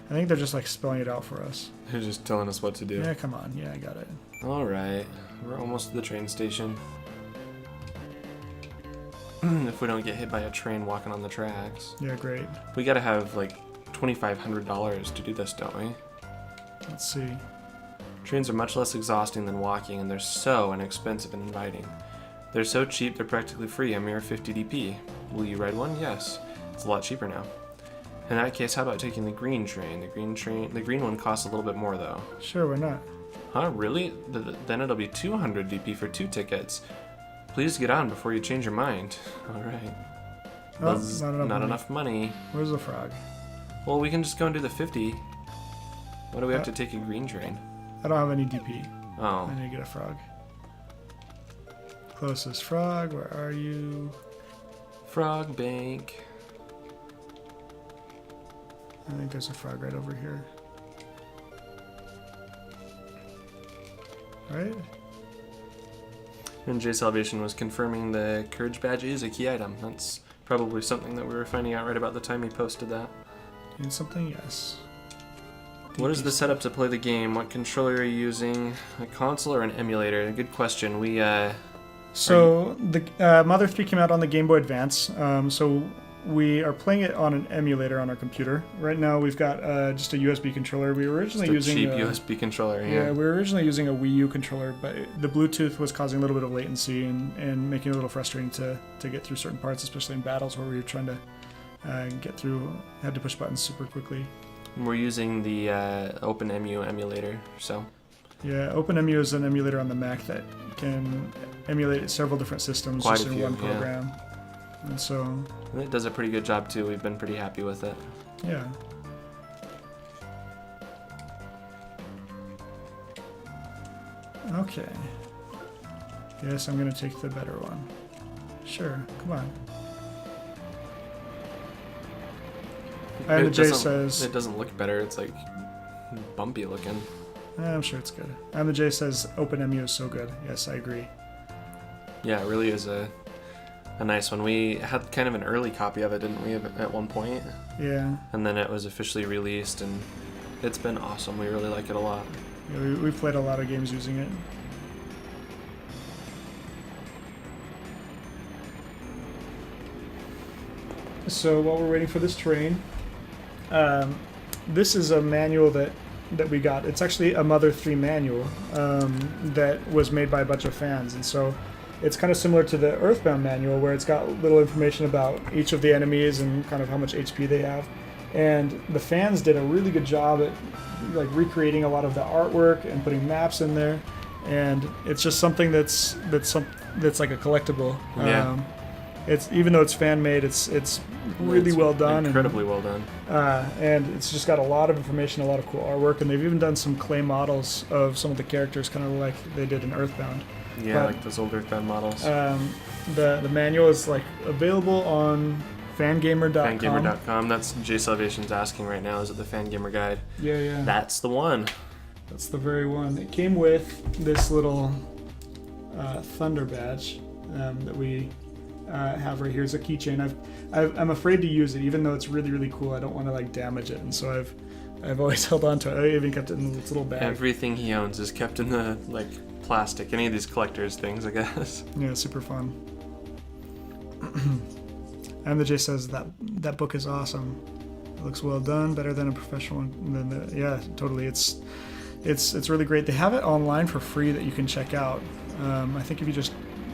I think they're just like spelling it out for us. They're just telling us what to do. Yeah, come on. Yeah, I got it. Alright. We're almost to the train station. If we don't get hit by a train walking on the tracks. Yeah, great. We gotta have like $2,500 to do this, don't we? Let's see. Trains are much less exhausting than walking, and they're so inexpensive and inviting. They're so cheap, they're practically free, a mere 50 DP. Will you ride one? Yes. It's a lot cheaper now. In that case, how about taking the green train? The green one costs a little bit more, though. Sure, why not? Huh, really? Then it'll be 200 DP for 2 tickets. Please get on before you change your mind. Alright. Oh, That's not enough money. enough money. Where's the frog? Well, we can just go and do the 50. Why do we have Uh, to take a green train? I don't have any DP. Oh. I need to get a frog. Closest frog, where are you? Frog Bank. I think there's a frog right over here. Right? And J Salvation was confirming the Courage Badge is a key item. That's probably something that we were finding out right about the time he posted that. Need something? Yes. What is the setup to play the game? What controller are you using? A console or an emulator? Good question. So the Mother 3 came out on the Game Boy Advance. So we are playing it on an emulator on our computer. Right now we've got just a USB controller. We were originally Just a using cheap USB controller. Yeah, we were originally using a Wii U controller, but the Bluetooth was causing a little bit of latency and making it a little frustrating to get through certain parts, especially in battles where we were trying to get through, had to push buttons super quickly. We're using the OpenEMU emulator, so. Yeah, OpenEMU is an emulator on the Mac that can emulate several different systems Quite just a in few, one yeah. program. And so, And it does a pretty good job too. We've been pretty happy with it. yeah. Okay. Yes, I'm gonna take the better one. Sure, come on. And the J says, It doesn't look better. It's like bumpy looking. I'm sure it's good. And the J says, OpenEMU is so good. Yes, I agree. Yeah, it really is a nice one. We had kind of an early copy of it, didn't we, at one point? Yeah, And then it was officially released, and it's been awesome. We really like it a lot. yeah we've played a lot of games using it. So while we're waiting for this train, this is a manual that we got. It's actually a Mother 3 manual that was made by a bunch of fans, and so it's kind of similar to the Earthbound manual, where it's got little information about each of the enemies and kind of how much HP they have. And the fans did a really good job at like recreating a lot of the artwork and putting maps in there. And it's just something that's like a collectible. Yeah. It's even though it's fan made, it's really It's well done. Incredibly well done. And it's just got a lot of information, a lot of cool artwork, and they've even done some clay models of some of the characters, kind of like they did in Earthbound. Yeah, But, like those older fan models. The manual is like available on fangamer.com. Fangamer.com. That's J Salvation's asking right now. Is it the Fangamer guide? Yeah. That's the one. That's the very one. It came with this little thunder badge that we have right here. It's a keychain. I'm afraid to use it, even though it's really, really cool. I don't want to like damage it, and so I've always held on to it. I even kept it in this little bag. Everything he owns is kept in the like plastic. Any of these collectors things, I guess. Yeah, super fun. MJ says that book is awesome. It looks well done, better than a professional one. And then yeah, totally. It's really great. They have it online for free that you can check out. I think if you just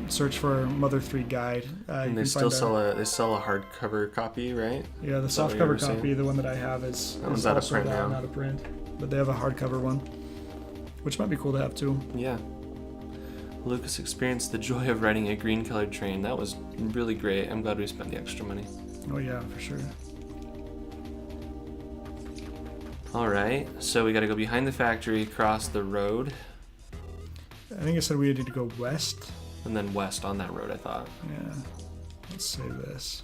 search for Mother 3 Guide, And you they can still find sell a hardcover copy, right? yeah, the Is that what you softcover were copy, saying? the one that I have is one's out of also print that now. one out of print. But they have a hardcover one, which might be cool to have too. Yeah. Lucas experienced the joy of riding a green-colored train. That was really great. I'm glad we spent the extra money. Oh yeah, for sure. All right, so we got to go behind the factory, cross the road, I think it said we needed to go west. and then west on that road, I thought. Yeah. Let's save this.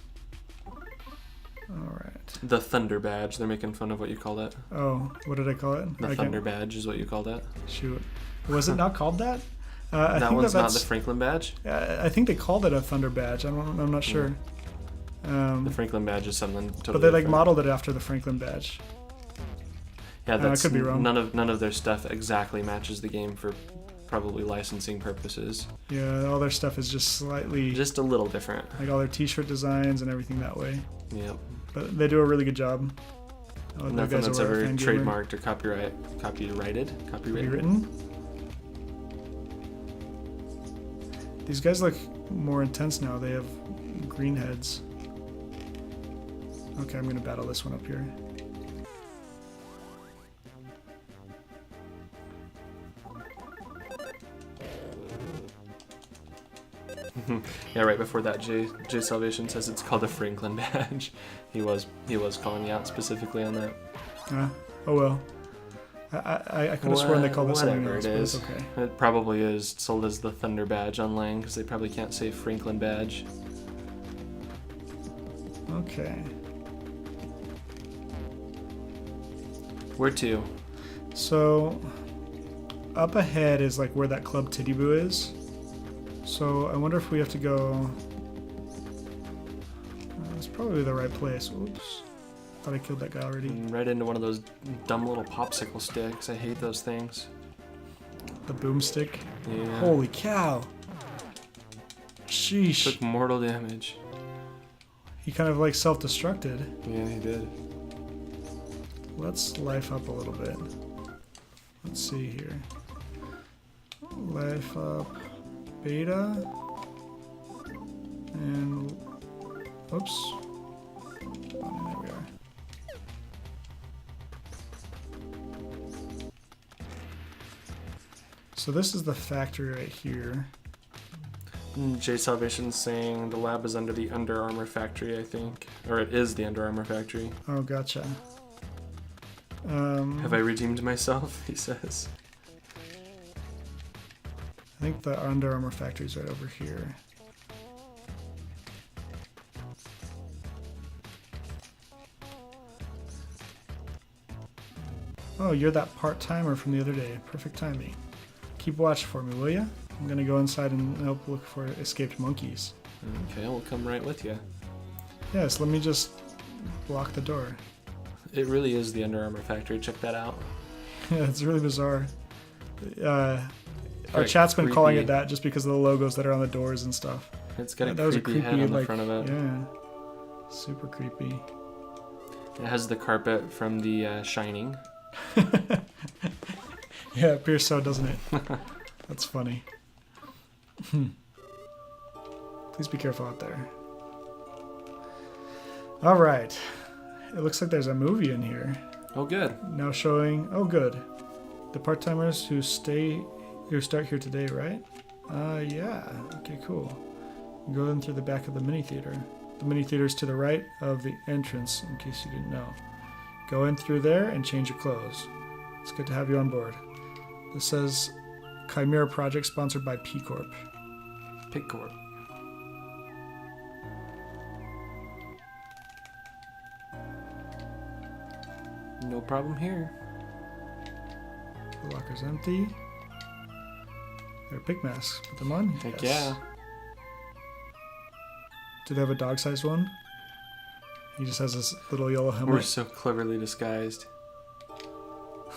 Alright. The Thunder Badge. They're making fun of what you called it. Oh, what did I call it? The I Thunder Badge is what you called it. Shoot. Was it not called that? I That think one's not that's, the Franklin Badge. I think they called it a Thunder Badge. I'm not sure. The Franklin Badge is something totally But they like different. modeled it after the Franklin Badge. Yeah, that's could be wrong. None of their stuff exactly matches the game for probably licensing purposes. Yeah, all their stuff is just slightly Just a little different. like all their T-shirt designs and everything that way. Yep. But they do a really good job. Oh, Nothing that's are ever fan gamer. trademarked or copyrighted. Rewritten. These guys look more intense now. They have green heads. Okay, I'm gonna battle this one up here. Yeah, right before that, Jay Salvation says it's called a Franklin Badge. He was calling you out specifically on that. Oh well. I could have sworn they called it something Whatever else, it but is. it's okay. It probably is sold as the Thunder Badge online because they probably can't say Franklin Badge. Okay. Where to? So, up ahead is like where that Club Titiboo is. So I wonder if we have to go. It's probably the right place. Oops. Thought I killed that guy already. Right into one of those dumb little popsicle sticks. I hate those things. The boomstick. Yeah. Holy cow. Sheesh. Took mortal damage. He kind of like self-destructed. Yeah, he did. Let's life up a little bit. Let's see here. Life up beta. And oops. Oh, there we are. So this is the factory right here. Jay Salvation's saying the lab is under the Under Armour factory, I think. Or it is the Under Armour factory. Oh, gotcha. Have I redeemed myself? He says. I think the Under Armour factory's right over here. Oh, you're that part-timer from the other day. Perfect timing. Keep watch for me, will ya? I'm gonna go inside and help look for escaped monkeys. Okay, we'll come right with you. Yes, let me just block the door. It really is the Under Armour factory. Check that out. Yeah, it's really bizarre. Our Like chat's been calling it creepy. that just because of the logos that are on the doors and stuff. It's got a That was creepy head on the like, front of it. yeah, super creepy. It has the carpet from the Shining. Yeah, it appears so, doesn't it? That's funny. Please be careful out there. All right. It looks like there's a movie in here. Oh, good. Now showing. Oh, good. The part-timers who start here today, right? Yeah. Okay, cool. Go in through the back of the mini theater. The mini theater is to the right of the entrance, in case you didn't know. Go in through there and change your clothes. It's good to have you on board. This says Chimera Project sponsored by P Corp. Pigcorp. No problem here. The locker's empty. There are pig masks. Put them on. Heck Yes. yeah. Do they have a dog-sized one? He just has this little yellow helmet. We're so cleverly disguised.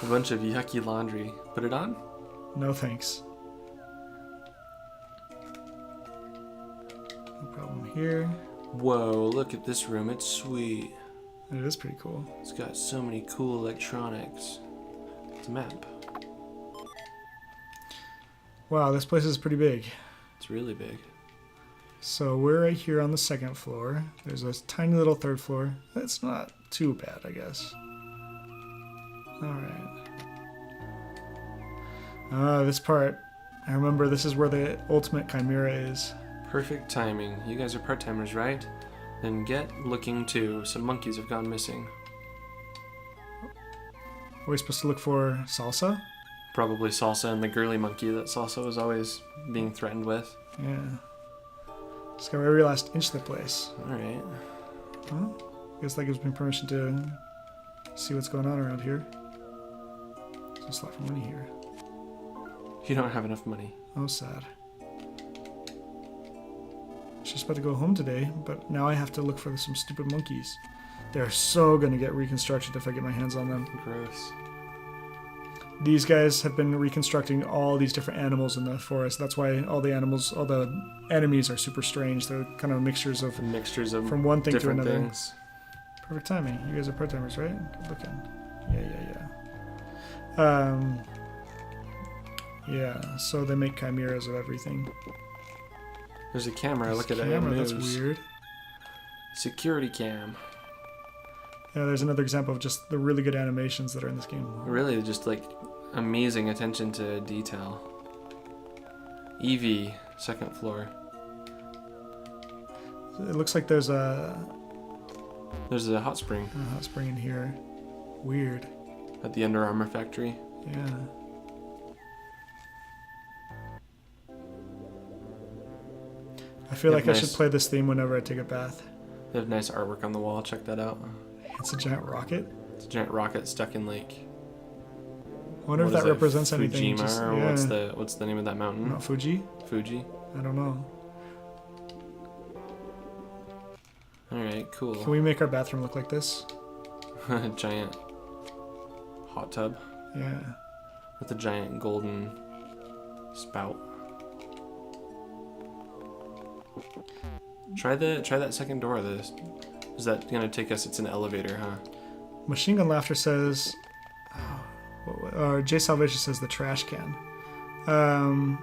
A bunch of yucky laundry. Put it on? No thanks. No problem here. Whoa, look at this room. It's sweet. It is pretty cool. It's got so many cool electronics. It's a map. Wow, this place is pretty big. It's really big. So we're right here on the second floor. There's a tiny little third floor. That's not too bad, I guess. Alright. This part. I remember this is where the ultimate chimera is. Perfect timing. You guys are part-timers, right? Then get looking too. Some monkeys have gone missing. Are we supposed to look for Salsa? Probably Salsa and the girly monkey that Salsa was always being threatened with. Yeah. Discover every last inch of the place. Alright. Well, I guess that gives me permission to see what's going on around here. There's a lot of money here. You don't have enough money. Oh, sad. I was just about to go home today, but now I have to look for some stupid monkeys. They're so gonna get reconstructed if I get my hands on them. Gross. These guys have been reconstructing all these different animals in the forest. That's why all the animals, all the enemies are super strange. They're kind of mixtures of Mixtures of from one thing to different another. things. Perfect timing. You guys are part-timers, right? Good looking. Yeah. Yeah, so they make chimeras of everything. There's a camera. Look at it. Camera, It that's moves. weird. Security cam. Yeah, there's another example of just the really good animations that are in this game. Really, just like amazing attention to detail. Evie, second floor. It looks like there's a There's a hot spring hot spring in here. Weird. at the Under Armour factory. Yeah. I feel They like have I should nice- play this theme whenever I take a bath. They have nice artwork on the wall. Check that out. It's a giant rocket. It's a giant rocket stuck in like. I wonder if what is that it, represents anything. Fujima, Just, or yeah. what's the name of that mountain? Not Fuji? Fuji. I don't know. All right, cool. Can we make our bathroom look like this? Giant hot tub Yeah. with a giant golden spout. Try that second door. Is that gonna take us? It's an elevator, huh? Machine Gun Laughter says, or Jay Salvation says the trash can. The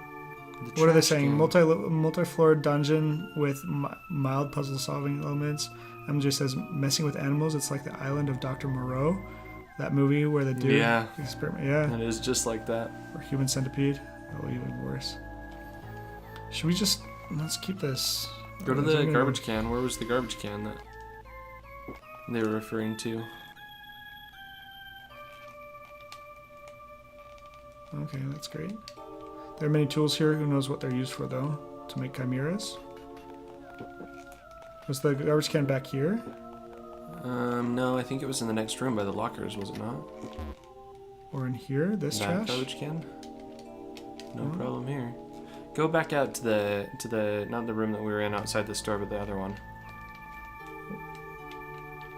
What are they trash saying? can. Multi-floor dungeon with mild puzzle-solving elements. MJ says messing with animals. It's like the island of Dr. Moreau, that movie where they do Yeah. experiment. Yeah, It is just like that. or Human Centipede. Oh, even worse. Should we just let's keep this? Go to Is it the gonna- garbage can. Where was the garbage can that they were referring to? Okay, that's great. There are many tools here. Who knows what they're used for, though? To make chimeras? Was the garbage can back here? No, I think it was in the next room by the lockers, was it not? Or in here? This That trash? garbage can? No Hmm. problem here. Go back out to the not the room that we were in outside the store, but the other one.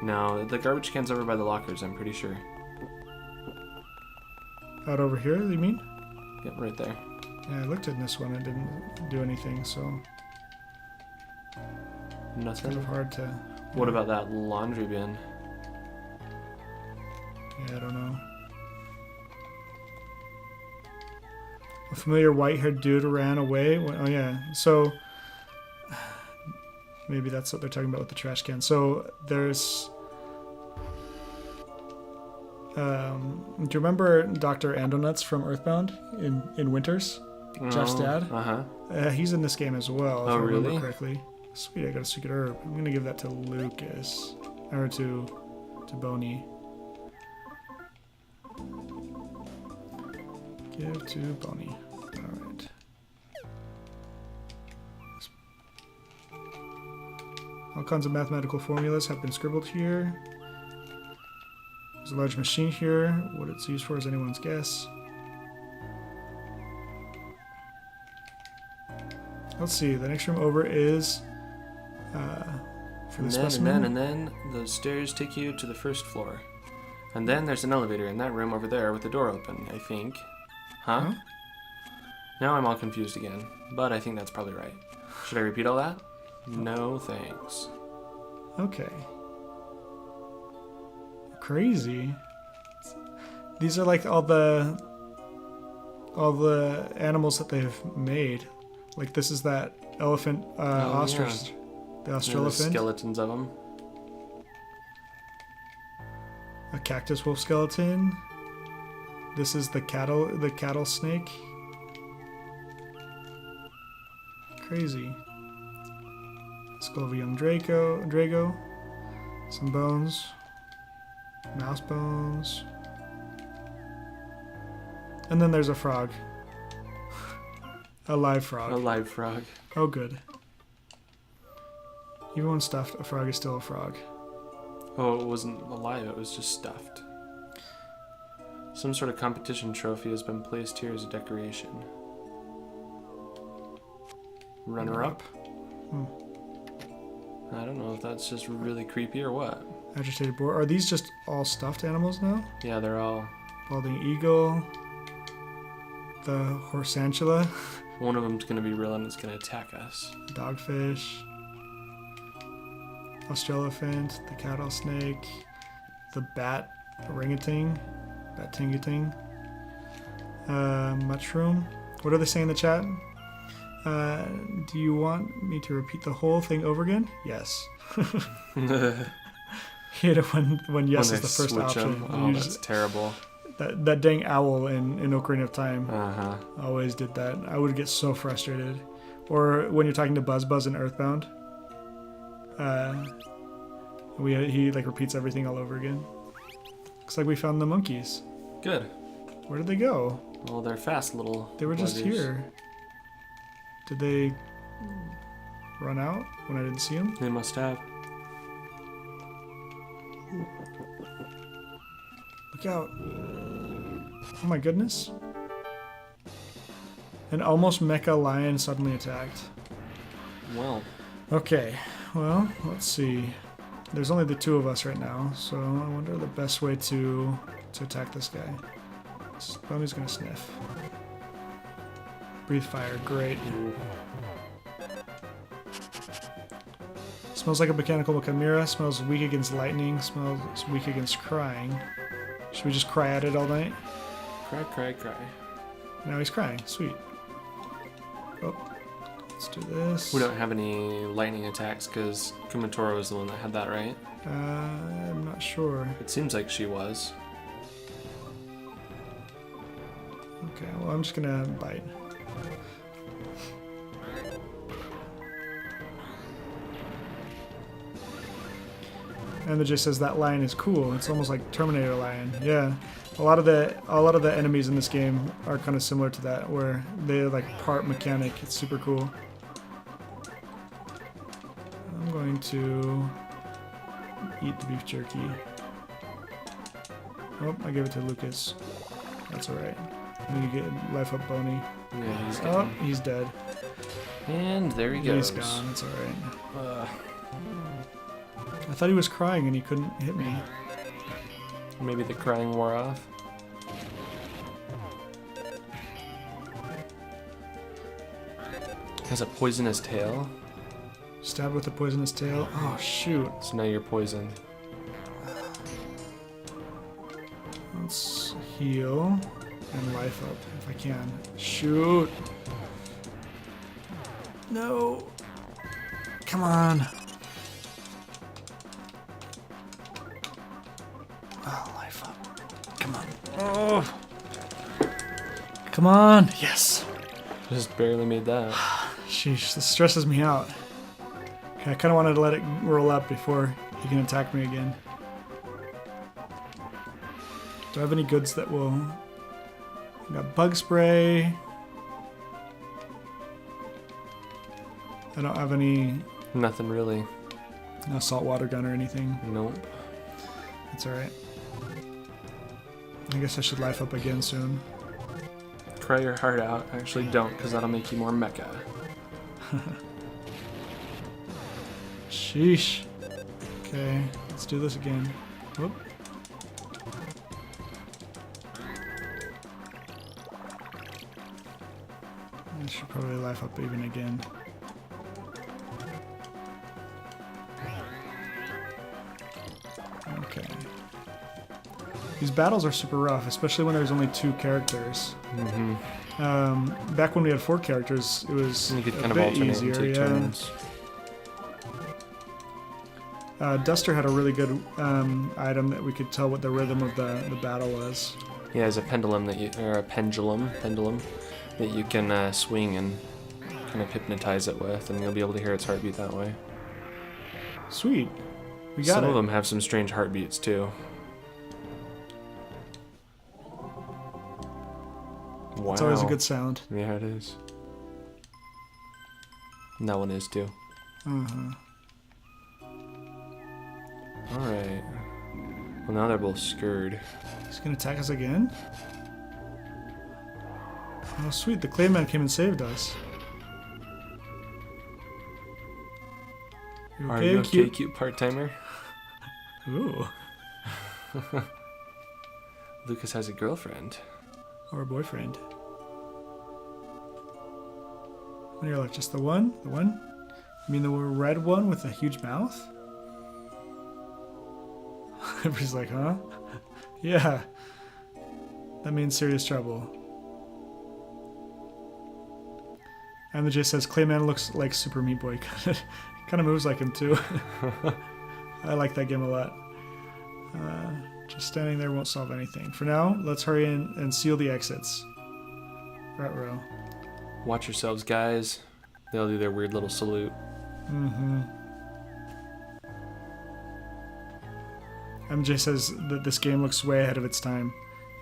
No, the garbage can's over by the lockers, I'm pretty sure. Out over here, you mean? Yep, right there. Yeah, I looked in this one. It didn't do anything, so it's kind Nothing. of hard to... What about that laundry bin? Yeah, I don't know. A familiar white-haired dude ran away. Oh, yeah. So... Maybe that's what they're talking about with the trash can. So, there's... do you remember Dr. Andonuts from Earthbound in Winters? Jeff's dad? Uh-huh. He's in this game as well, if Oh, I remember really? correctly. Sweet, I got a secret herb. I'm gonna give that to Lucas. Or to Boney. Give to Boney. Alright. All kinds of mathematical formulas have been scribbled here. There's a large machine here. What it's used for is anyone's guess. Let's see, the next room over is for the specimen. And then the stairs take you to the first floor. And then there's an elevator in that room over there with the door open, I think. Huh? Huh? Now I'm all confused again, but I think that's probably right. Should I repeat all that? No, thanks. Okay. Crazy. These are like all the animals that they've made. Like this is that elephant ostrich, the australophant, skeletons of them. a cactus wolf skeleton. This is the cattle snake. Crazy. Skull of a young Drago. Some bones. Mouse bones. And then there's a frog. A live frog. A live frog. Oh, good. Even when stuffed, a frog is still a frog. Oh, it wasn't alive, it was just stuffed. Some sort of competition trophy has been placed here as a decoration. Runner up? I don't know if that's just really creepy or what. Agitated boar. Are these just all stuffed animals now? Yeah, they're all... Balding eagle. The horsantula. One of them's gonna be real and it's gonna attack us. Dogfish. Australophant. The cattle snake. The bat orangutan. Bat tinguting. Mushroom. What are they saying in the chat? Do you want me to repeat the whole thing over again? Yes. Hate it when yes is the first option. Oh, that's terrible. That dang owl in Ocarina of Time Uh-huh. always did that. I would get so frustrated. Or when you're talking to Buzz in Earthbound, he like repeats everything all over again. Looks like we found the monkeys. Good. Where did they go? Well, they're fast little They were just buggers. here. Did they run out when I didn't see them? They must have. Look out. Oh my goodness. An almost mecha lion suddenly attacked. Well, Okay, well, let's see. There's only the two of us right now, so I wonder the best way to attack this guy. Boney's gonna sniff. Breathe fire, great. Smells like a mechanical chimera, smells weak against lightning, smells weak against crying. Should we just cry at it all night? cry, cry, cry. Now he's crying, sweet. Oh, let's do this. We don't have any lightning attacks because Kumatoro was the one that had that, right? I'm not sure. It seems like she was. Okay, well, I'm just gonna bite. And the just says that lion is cool. It's almost like Terminator lion. Yeah, a lot of the enemies in this game are kind of similar to that, where they're like part mechanic. It's super cool. I'm going to eat the beef jerky. Oh, I gave it to Lucas. That's all right. I need to get life up Boney. Yeah, he's Oh, gone. he's dead. And there he goes. He's gone. It's all right. Uh, I thought he was crying and he couldn't hit me. maybe the crying wore off. Has a poisonous tail, Stabbed with a poisonous tail. Oh, shoot. so now you're poisoned. Let's heal and life up if I can. Shoot. No. Come on. Oh, life up. Come on. Oh. Come on. Yes. Just barely made that. Sheesh, this stresses me out. Okay, I kind of wanted to let it roll up before he can attack me again. Do I have any goods that will... I got bug spray. I don't have any... Nothing really. No saltwater gun or anything. Nope. It's alright. I guess I should life up again soon. Cry your heart out. Actually, don't, because that'll make you more mecha. Sheesh. Okay, let's do this again. Whoop. I should probably life up even again. These battles are super rough, especially when there's only 2 characters. Back when we had 4 characters, it was You could a kind of bit alternate easier. and take Yeah. turns. Duster had a really good item that we could tell what the rhythm of the battle was. Yeah, there's a pendulum or a pendulum that you can swing and kind of hypnotize it with, and you'll be able to hear its heartbeat that way. Sweet. We got Some it. of them have some strange heartbeats too. Wow. It's always a good sound. Yeah, it is. And that one is too. Uh-huh. Alright. Well, now they're both scared. He's gonna attack us again? Oh, sweet. The Clayman came and saved us. You Are you okay, cute part-timer? Ooh. Lucas has a girlfriend. Or a boyfriend. On your left, just the one? The one? You mean the red one with a huge mouth? Everybody's like, huh? Yeah. That means serious trouble. And the J says, Clayman looks like Super Meat Boy. Kind of moves like him too. I like that game a lot. Just standing there won't solve anything. For now, let's hurry in and seal the exits. Front row. Watch yourselves, guys. They'll do their weird little salute. Mm-hmm. MJ says that this game looks way ahead of its time.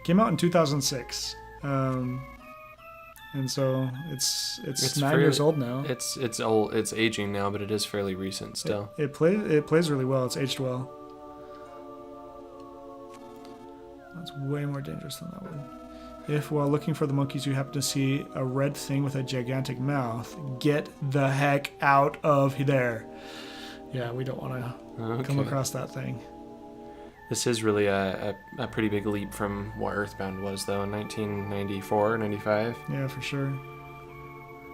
It came out in 2006. And so it's 9 years old now. It's old. It's aging now, but it is fairly recent still. It plays really well. It's aged well. That's way more dangerous than that one. If while looking for the monkeys you happen to see a red thing with a gigantic mouth, get the heck out of there. Yeah, we don't want to come across that thing. This is really a pretty big leap from what Earthbound was, though, in 1994, 95. Yeah, for sure.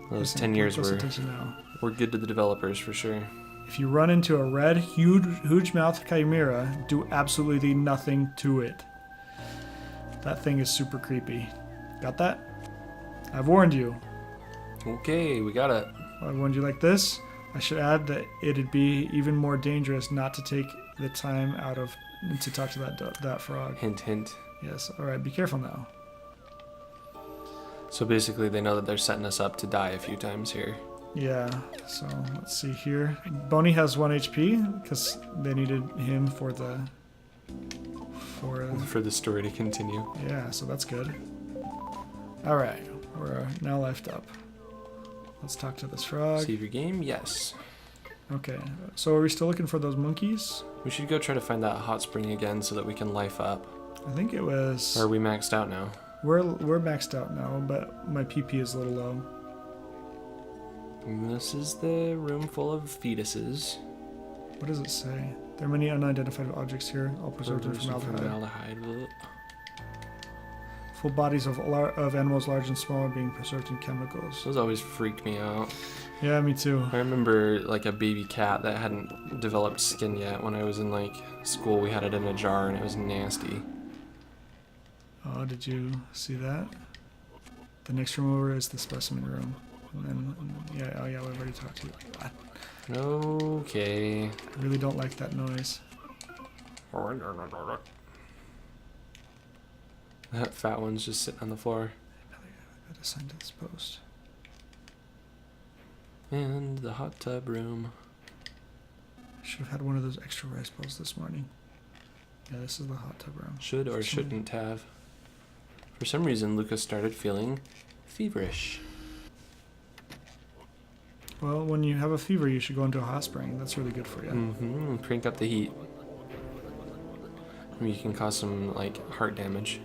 Those Listen, 10 years close were attention now. good to the developers, for sure. If you run into a red, huge mouth chimera, do absolutely nothing to it. That thing is super creepy. Got that? I've warned you. Okay, we got it. I warned you like this. I should add that it'd be even more dangerous not to take the time out of to talk to that frog. Hint, hint. Yes. All right. Be careful now. So basically, they know that they're setting us up to die a few times here. Yeah. So let's see here. Boney has 1 HP because they needed him for the story to continue. Yeah. So that's good. All right. We're now lifed up. Let's talk to this frog. Save your game? Yes. Okay. So are we still looking for those monkeys? We should go try to find that hot spring again so that we can life up. I think it was. Or are we maxed out now? We're maxed out now, but my PP is a little low. And this is the room full of fetuses. What does it say? There are many unidentified objects here, all preserved in formaldehyde. Formaldehyde. Full bodies of animals large and small are being preserved in chemicals. Those always freaked me out. Yeah, me too. I remember like a baby cat that hadn't developed skin yet. When I was in like school, we had it in a jar and it was nasty. Oh, did you see that? The next room over is the specimen room. And then, yeah, oh yeah, we've already talked to you about that. Okay. I really don't like that noise. That fat one's just sitting on the floor. I gotta send to this post. And the hot tub room. Should have had one of those extra rice balls this morning. Yeah, this is the hot tub room. Should or shouldn't have. For some reason, Lucas started feeling feverish. Well, when you have a fever, you should go into a hot spring. That's really good for you. Mm-hmm. Crank up the heat. I mean, you can cause some like heart damage.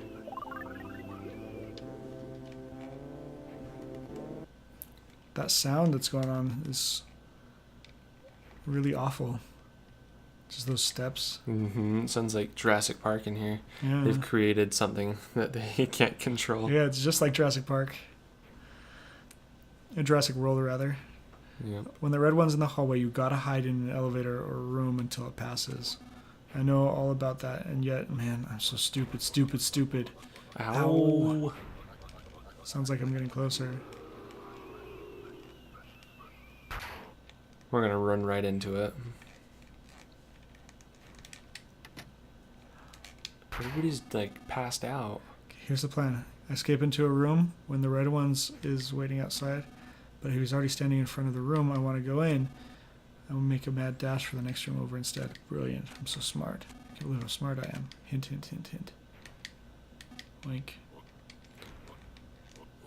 That sound that's going on is really awful. Just those steps. Mm-hmm. It sounds like Jurassic Park in here. Yeah. They've created something that they can't control. Yeah, it's just like Jurassic Park. Jurassic World, rather. Yep. When the red one's in the hallway, you gotta hide in an elevator or room until it passes. I know all about that, and yet, man, I'm so stupid, stupid, stupid. Ow. Sounds like I'm getting closer. We're gonna run right into it. Everybody's like passed out. Here's the plan. I escape into a room when the red one's is waiting outside, but he was already standing in front of the room. I want to go in. I will make a mad dash for the next room over instead. Brilliant. I'm so smart. I can't believe how smart I am. Hint, hint, hint, hint. Wink.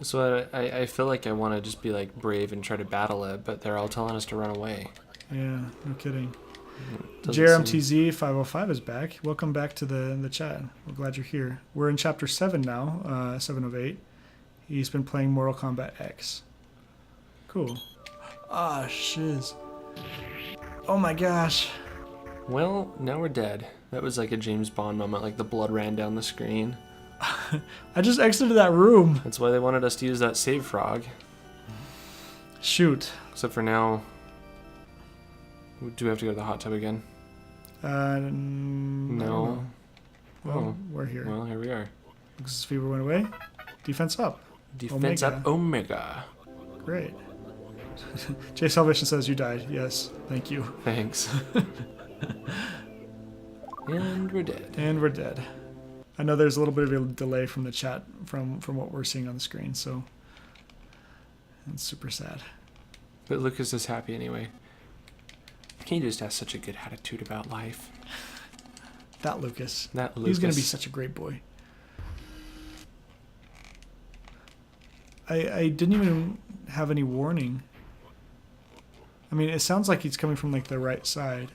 So I feel like I want to just be like brave and try to battle it, but they're all telling us to run away. Yeah, no kidding. Doesn't seem- JRMTZ505 is back. Welcome back to the chat. We're glad you're here. We're in chapter 7 now, 7 of 8. He's been playing Mortal Kombat X. Cool. Ah, shiz. Oh my gosh. Well, now we're dead. That was like a James Bond moment, like the blood ran down the screen. I just exited that room. That's why they wanted us to use that save frog. Shoot. Except for now, do we have to go to the hot tub again? I don't No. know. Well, Oh. we're here. Well, here we are. Luxus Fever went away. Defense up. Defense up Omega. Great. Jay Salvation says you died. Yes, thank you. Thanks. And we're dead. And we're dead. I know there's a little bit of a delay from the chat from what we're seeing on the screen, so it's super sad. But Lucas is happy anyway. He just has such a good attitude about life. That Lucas. That Lucas. He's gonna be such a great boy. I didn't even have any warning. I mean, it sounds like he's coming from like the right side.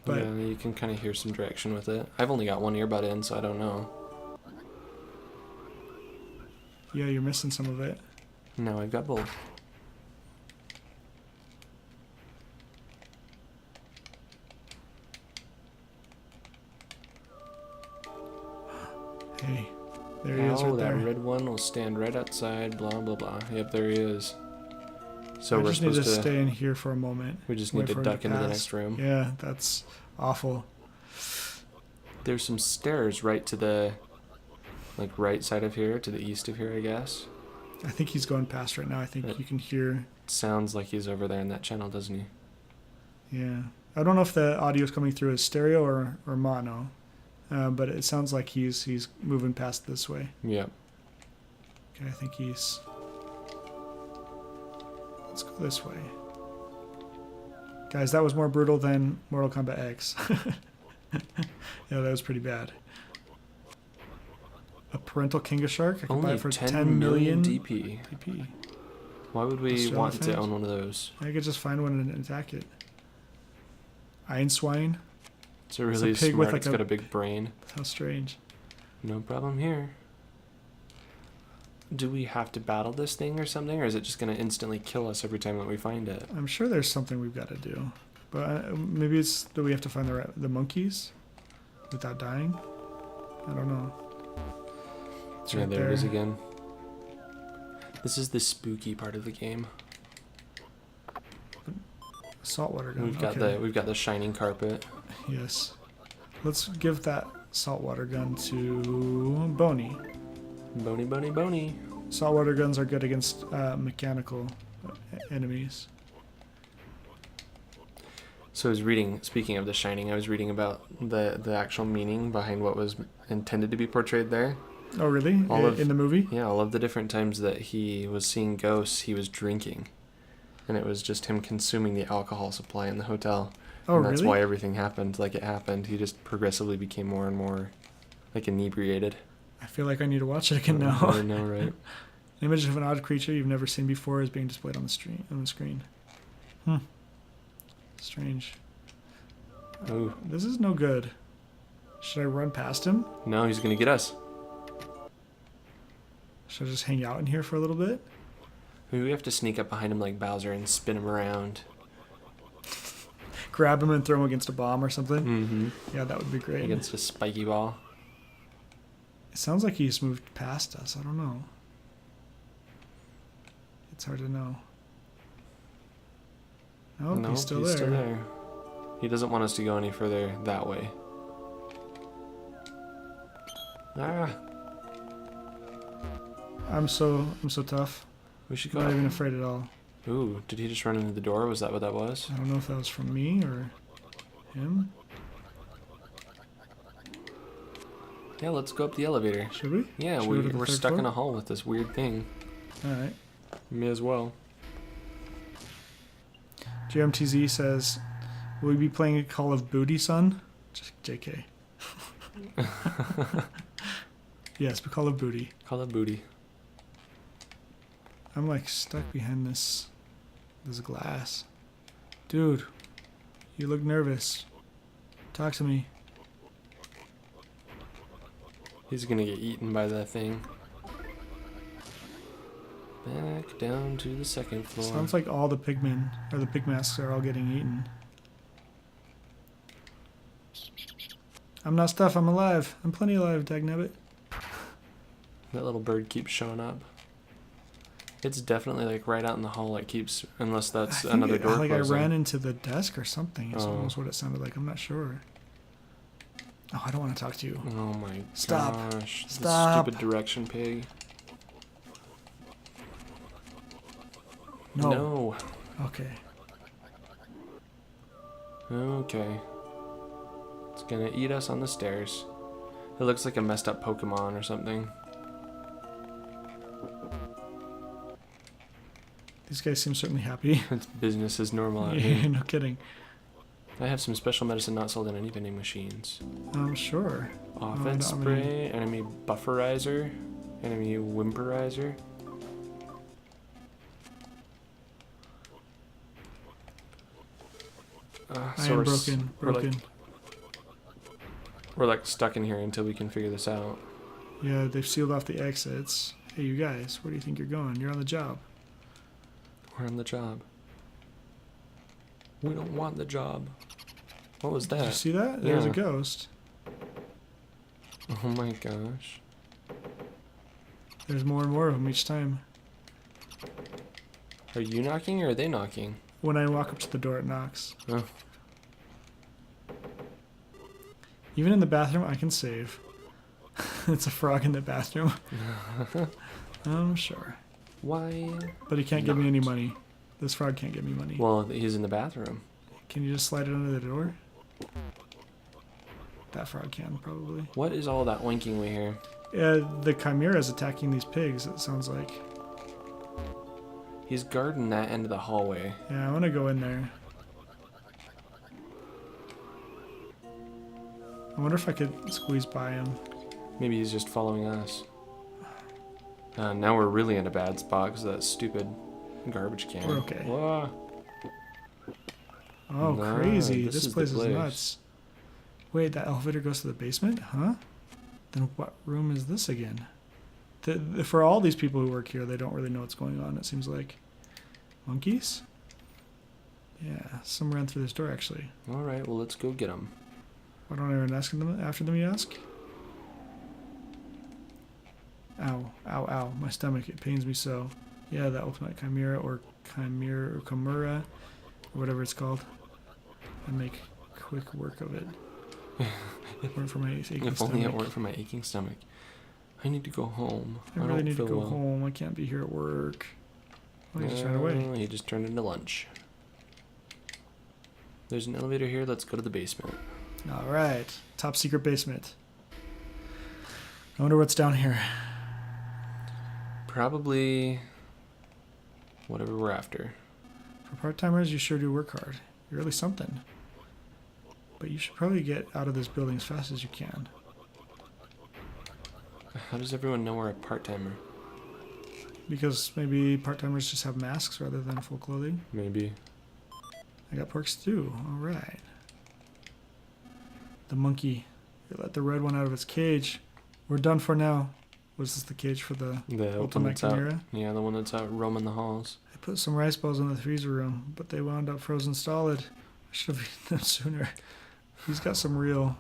But yeah, you can kind of hear some direction with it. I've only got one earbud in, so I don't know. yeah, you're missing some of it. No, I've got both. Hey, there he is Oh, right that there. red one will stand right outside, blah, blah, blah. Yep, there he is. So I we're just need supposed to to... stay in here for a moment. We just Wait need to for him duck into the pass. next room. Yeah, that's awful. There's some stairs right to the... like right side of here, to the east of here, I guess. I think he's going past right now. I think you can hear. It sounds like he's over there in that channel, doesn't he? Yeah, I don't know if the audio is coming through as stereo or mono, but it sounds like he's moving past this way. Yep. Okay, I think he's. Let's go this way. Guys, that was more brutal than Mortal Kombat X. Yeah, that was pretty bad. A parental King of Shark? I can buy Only it for 10 million million DP. DP. Why would we Australian want to fans? own one of those? I could just find one and attack it. Iron Swine? It's a really pig smart, with, like, it's got a big brain. How strange. No problem here. Do we have to battle this thing or something, or is it just going to instantly kill us every time that we find it? I'm sure there's something we've got to do. But maybe it's that we have to find the monkeys without dying? I don't know. It's Yeah, right there it is again. This is the spooky part of the game. Saltwater gun. We've got the shining carpet. Yes. Let's give that saltwater gun to Boney. Bony, bony, bony. Saltwater guns are good against mechanical enemies. So I was reading, speaking of the shining, I was reading about the actual meaning behind what was intended to be portrayed there. Oh, really? In the movie? Yeah, all of the different times that he was seeing ghosts, he was drinking. And it was just him consuming the alcohol supply in the hotel. Oh, and that's really? why everything happened like it happened. He just progressively became more and more like inebriated. I feel like I need to watch it again now. I know, right? An image of an odd creature you've never seen before is being displayed on the screen. Strange. Oh, This is no good. Should I run past him? no, he's gonna get us. Should I just hang out in here for a little bit? Maybe we have to sneak up behind him like Bowser and spin him around. Grab him and throw him against a bomb or something? Mm-hmm. Yeah, that would be great. Against a spiky ball. It sounds like he's moved past us. I don't know. It's hard to know. Oh, No, he's still there. He doesn't want us to go any further that way. Ah, I'm so tough. we should I'm not go. even afraid at all. Ooh, did he just run into the door? Was that what that was? I don't know if that was from me or him. Yeah, let's go up the elevator. Should we? Yeah, Should we go to the we're third stuck in floor? a hall with this weird thing. All right. May as well. GMTZ says, "Will we be playing a Call of Booty, son?" JK. Yes, but Call of Booty. Call it booty. I'm like stuck behind this glass. Dude, you look nervous. Talk to me. He's gonna get eaten by that thing. Back down to the second floor. Sounds like all the pigmen or the pig masks are all getting eaten. I'm not stuff. I'm alive. I'm plenty alive, dagnabbit. That little bird keeps showing up. It's definitely like right out in the hall. It keeps, unless that's I think another door like closing. I ran into the desk or something. It's Oh. almost what it sounded like. I'm not sure. Oh, I don't want to talk to you. Oh my Stop. gosh! Stop. The stupid direction pig. No. No. Okay. Okay. It's gonna eat us on the stairs. It looks like a messed up Pokemon or something. These guys seem certainly happy. It's business as normal out Yeah, here. no kidding. I have some special medicine not sold in any vending machines. I'm sure. Offense I don't- spray, enemy bufferizer, enemy whimperizer. I am broken. We're like stuck in here until we can figure this out. Yeah, they've sealed off the exits. Hey, you guys, where do you think you're going? You're on the job. We're on the job. We don't want the job. What was Did you that? see that? There's a Yeah. ghost. Oh my gosh. There's more and more of them each time. Are you knocking or are they knocking? When I walk up to the door, it knocks. Oh. Even in the bathroom, I can save. It's a frog in the bathroom. I'm sure. Why? But he can't give me any money. This frog can't give me money. Well, he's in the bathroom. Can you just slide it under the door? That frog can, probably. What is all that winking we hear? The Chimera is attacking these pigs, it sounds like. He's guarding that end of the hallway. Yeah, I want to go in there. I wonder if I could squeeze by him. Maybe he's just following us. Now we're really in a bad spot because of that stupid garbage can. We're okay. Whoa. Oh, Nah, crazy. this This is the place is place. nuts. Wait, that elevator goes to the basement? Huh? Then what room is this again? For all these people who work here, they don't really know what's going on, it seems like. Monkeys? Yeah, some ran through this door, actually. All right, well, let's go get him. Why don't I run after them, you ask? Ow, ow, ow. My stomach, it pains me so. Yeah, the ultimate chimera or chimera, or whatever it's called. I make quick work of it. Work for my aching If only it stomach. weren't for my aching stomach. I need to go home. I really don't need to feel go well. home. I can't be here at work. Oh, he just ran away. He just turned into lunch. There's an elevator here. Let's go to the basement. All right, top secret basement. I wonder what's down here. Probably whatever we're after. For part-timers, you sure do work hard. You're really something. But you should probably get out of this building as fast as you can. How does everyone know we're a part-timer? Because maybe part-timers just have masks rather than full clothing. Maybe. I got perks too. All right. The monkey. You let the red one out of its cage. We're done for now. Was this the cage for the The one ultimate that's out. chimera? Yeah, the one that's out roaming the halls. I put some rice balls in the freezer room, but they wound up frozen solid. I should have eaten them sooner. He's got some real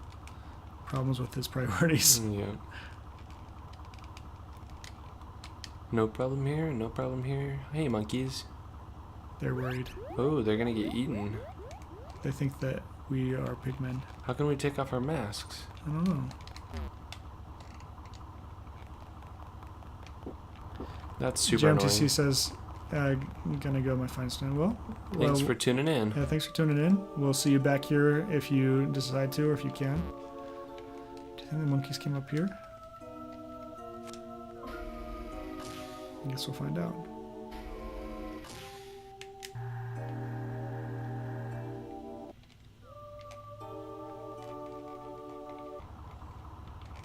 problems with his priorities. Yeah. No problem here, no problem here. Hey, monkeys. They're worried. Oh, they're gonna get eaten. They think that we are pigmen. How can we take off our masks? I don't know. That's super GMTC annoying. says, gonna go my fine stone. Well, Thanks for tuning in. yeah, thanks for tuning in. We'll see you back here if you decide to, or if you can. Do you think the monkeys came up here? I guess we'll find out.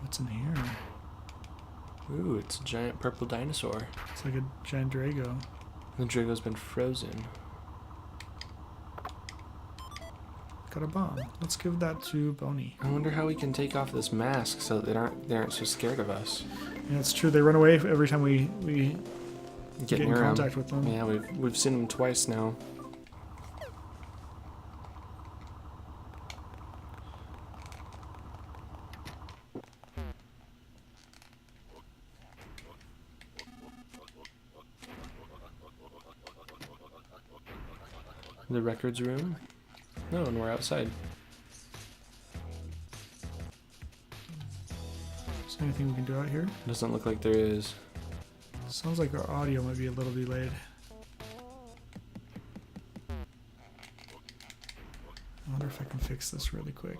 What's in here? Ooh, it's a giant purple dinosaur. It's like a giant Drago. The Drago's been frozen. Got a bomb. Let's give that to Boney. I wonder how we can take off this mask so that they aren't so scared of us. Yeah, it's true. They run away every time we get in near 'em. contact with them. Yeah, we've seen them twice now. The records room? No, and we're outside. Is there anything we can do out here? Doesn't look like there is. Sounds like our audio might be a little delayed. I wonder if I can fix this really quick.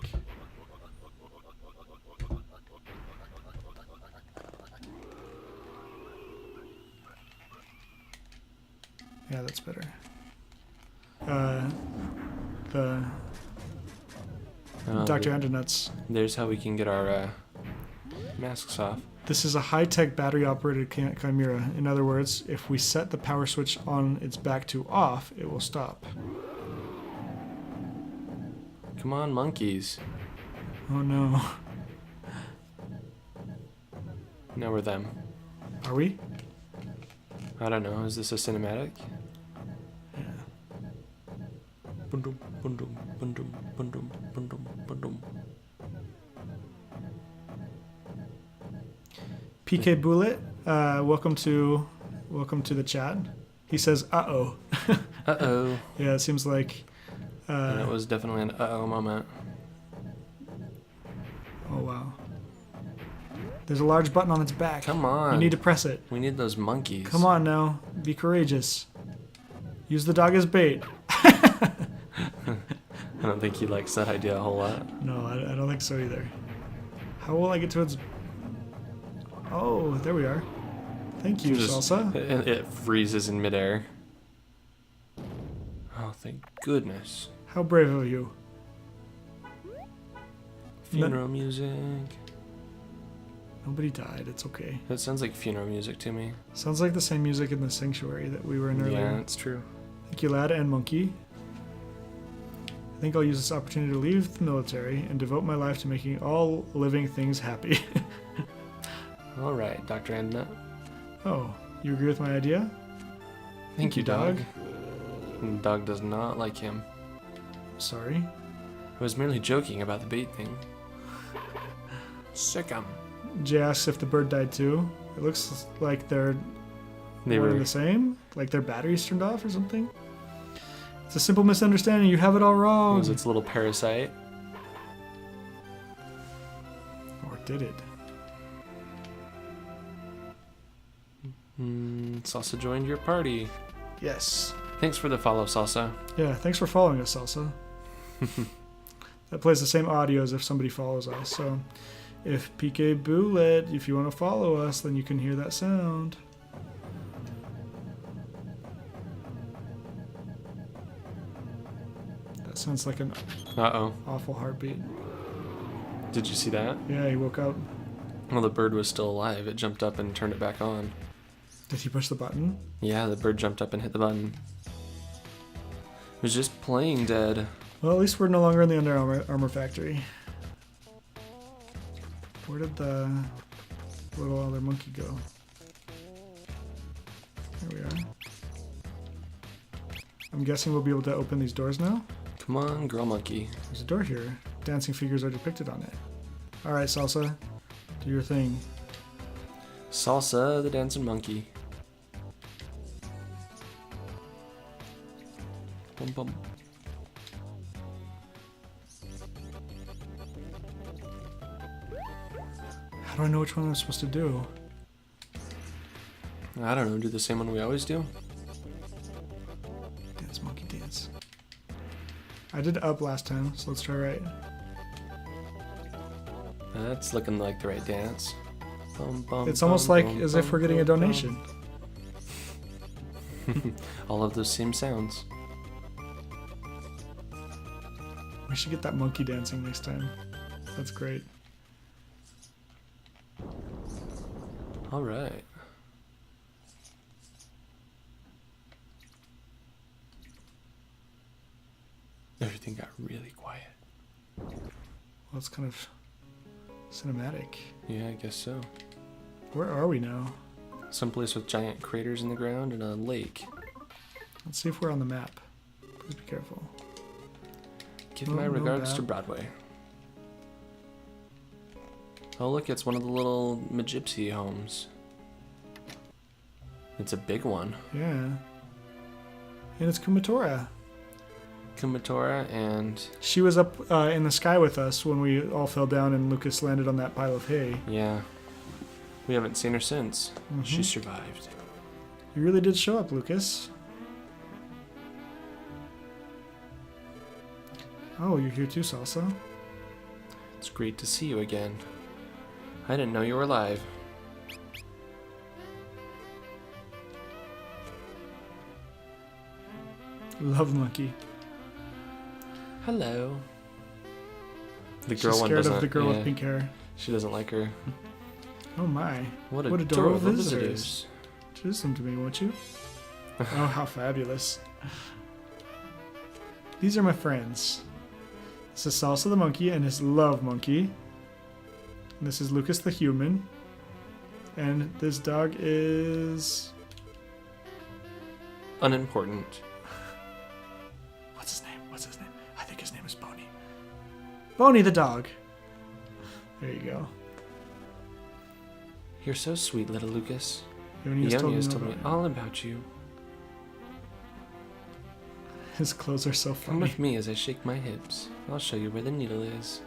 Yeah, that's better. The Dr. Undernuts. There's how we can get our masks off. This is a high-tech battery-operated chimera. In other words, if we set the power switch on its back to off, it will stop. Come on, monkeys. Oh no. Now we're them. Are we? I don't know. Is this a cinematic? Yeah. Bundum, bundum, bundum, bundum, bundum, bundum. PK Bullet, welcome to the chat. He says, "Uh-oh." Uh-oh. Yeah, it seems like. And it was definitely an uh-oh moment. Oh wow. There's a large button on its back. Come on. You need to press it. We need those monkeys. Come on now, be courageous. Use the dog as bait. I don't think he likes that idea a whole lot. No, I don't think so either. How will I get to its... Oh, there we are. Thank you, Salsa. It freezes in midair. Oh, thank goodness. How brave of you. Funeral music. Nobody died, it's okay. That sounds like funeral music to me. Sounds like the same music in the sanctuary that we were in earlier. Yeah, it's true. Thank you, lad and monkey. I think I'll use this opportunity to leave the military and devote my life to making all living things happy. All right, Dr. Andnut. Oh, you agree with my idea? Thank you, dog. And the dog does not like him. Sorry. I was merely joking about the bait thing. Sick 'em. Jay asks if the bird died too. It looks like they're They one and were. the same. Like their batteries turned off or something. It's a simple misunderstanding. You have it all It wrong. was its little parasite. Or did it? Salsa joined your party. Yes. Thanks for the follow, Salsa. Yeah, thanks for following us, Salsa. That plays the same audio as if somebody follows us. So if PK Bullet, if you want to follow us, then you can hear that sound. That sounds like an Uh-oh. awful heartbeat. Did you see that? Yeah, he woke up. Well, the bird was still alive. It jumped up and turned it back on. Did he push the button? Yeah, the bird jumped up and hit the button. It was just playing dead. Well, at least we're no longer in the Under Armour factory. Where did the little other monkey go? There we are. I'm guessing we'll be able to open these doors now. Come on, girl monkey. There's a door here. Dancing figures are depicted on it. Alright, Salsa. Do your thing. Salsa, the dancing monkey. Bum bum. How do I know which one I'm supposed to do? I don't know, do the same one we always do? Dance, monkey, dance. I did up last time, so let's try right. That's looking like the right dance. Bum, bum, It's almost bum, like bum, as if bum, we're getting a bum, donation. bum. All of those same sounds. We should get that monkey dancing next time. That's great. All right. Everything got really quiet. Well, it's kind of cinematic. Yeah, I guess so. Where are we now? Someplace with giant craters in the ground and a lake. Let's see if we're on the map. Please be careful. Give No, my no regards doubt. to Broadway. Oh, look, it's one of the little Magypsy homes. It's a big one. Yeah. And it's Kumatora. Kumatora and She was up in the sky with us when we all fell down and Lucas landed on that pile of hay. yeah, we haven't seen her since. She Mhm. survived. You really did show up, Lucas. Oh, you're here too, Salsa? It's great to see you again. I didn't know you were alive. Love monkey. Hello. The She's girl one scared doesn't. of the girl yeah, with pink hair. She doesn't like her. Oh my. What What adorable adorable visitors. Introduce them to me, won't you? Oh, how fabulous. These are my friends. This is Salsa the monkey and his love monkey. And this is Lucas the human. And this dog is... Unimportant. What's his name? What's his name? I think his name is Boney. Boney the dog. There you go. You're so sweet, little Lucas. Yoni has Yoni has me told me about it. all about you. His clothes are so Come funny. with me as I shake my hips. I'll show you where the needle is.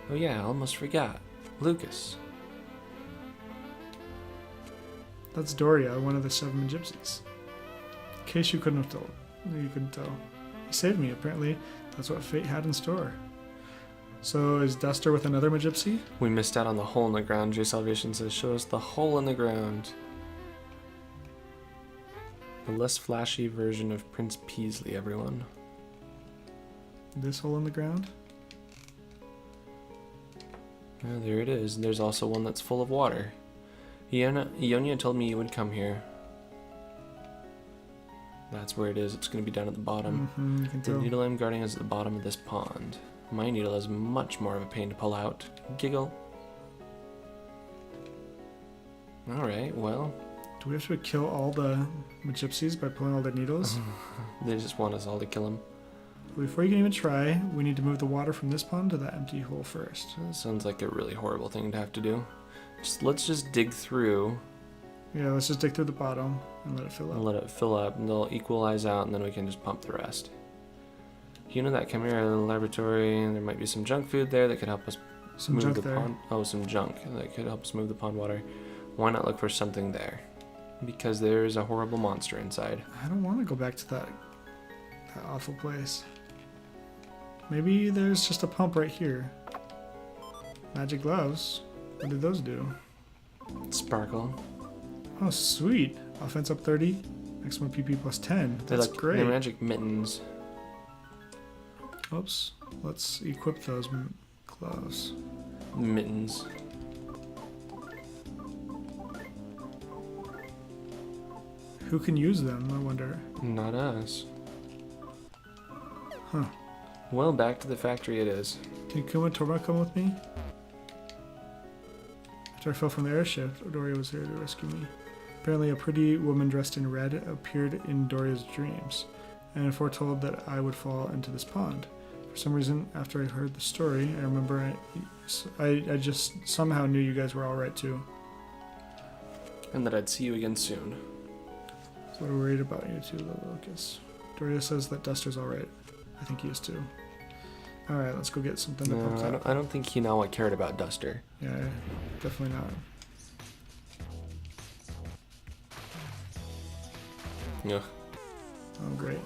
Oh yeah, I almost forgot. Lucas. That's Doria, one of the 7 gypsies. In case you couldn't have told. You couldn't tell. He saved me, apparently. That's what fate had in store. So is Duster with another Magypsy? We missed out on the hole in the ground. J Salvation says, show us the hole in the ground. The less flashy version of Prince Peasley, everyone. This hole in the ground? Oh, there it is. There's also one that's full of water. Ionia told me you would come here. That's where it is. It's going to be down at the bottom. Mm-hmm, you can The tell. needle I'm guarding is at the bottom of this pond. My needle is much more of a pain to pull out. Giggle. Alright, well, Do we have to kill all the Magypsies by pulling all their needles? they just want us all to kill him. Before you can even try, we need to move the water from this pond to that empty hole first. That sounds like a really horrible thing to have to do. Let's just dig through Yeah, let's just dig through the bottom and let it fill and up. let it fill up, and they'll equalize out, and then we can just pump the rest. You know that Chimera laboratory, there might be some junk food there that could help us Some move junk the there. pond. Oh, some junk that could help us move the pond water. Why not look for something there? Because there is a horrible monster inside. I don't want to go back to that awful place. Maybe there's just a pump right here. Magic gloves. What did those do? Sparkle. Oh, sweet. Offense up 30. Maximum PP plus 10. They're That's like great. they're magic mittens. Oops. Let's equip those gloves. Mittens. Who can use them, I wonder? Not us. Huh. Well, back to the factory it is. Can Kuma Torma come with me? After I fell from the airship, Doria was there to rescue me. Apparently, a pretty woman dressed in red appeared in Doria's dreams and foretold that I would fall into this pond. For some reason, after I heard the story, I remember I just somehow knew you guys were alright too. And that I'd see you again soon. So we're worried about you too, little Lucas. Doria says that Duster's alright. I think he is too. All right, let's go get something that No, pops out. I don't think Hinawa cared about Duster. Yeah, definitely not. Yeah. Oh, great.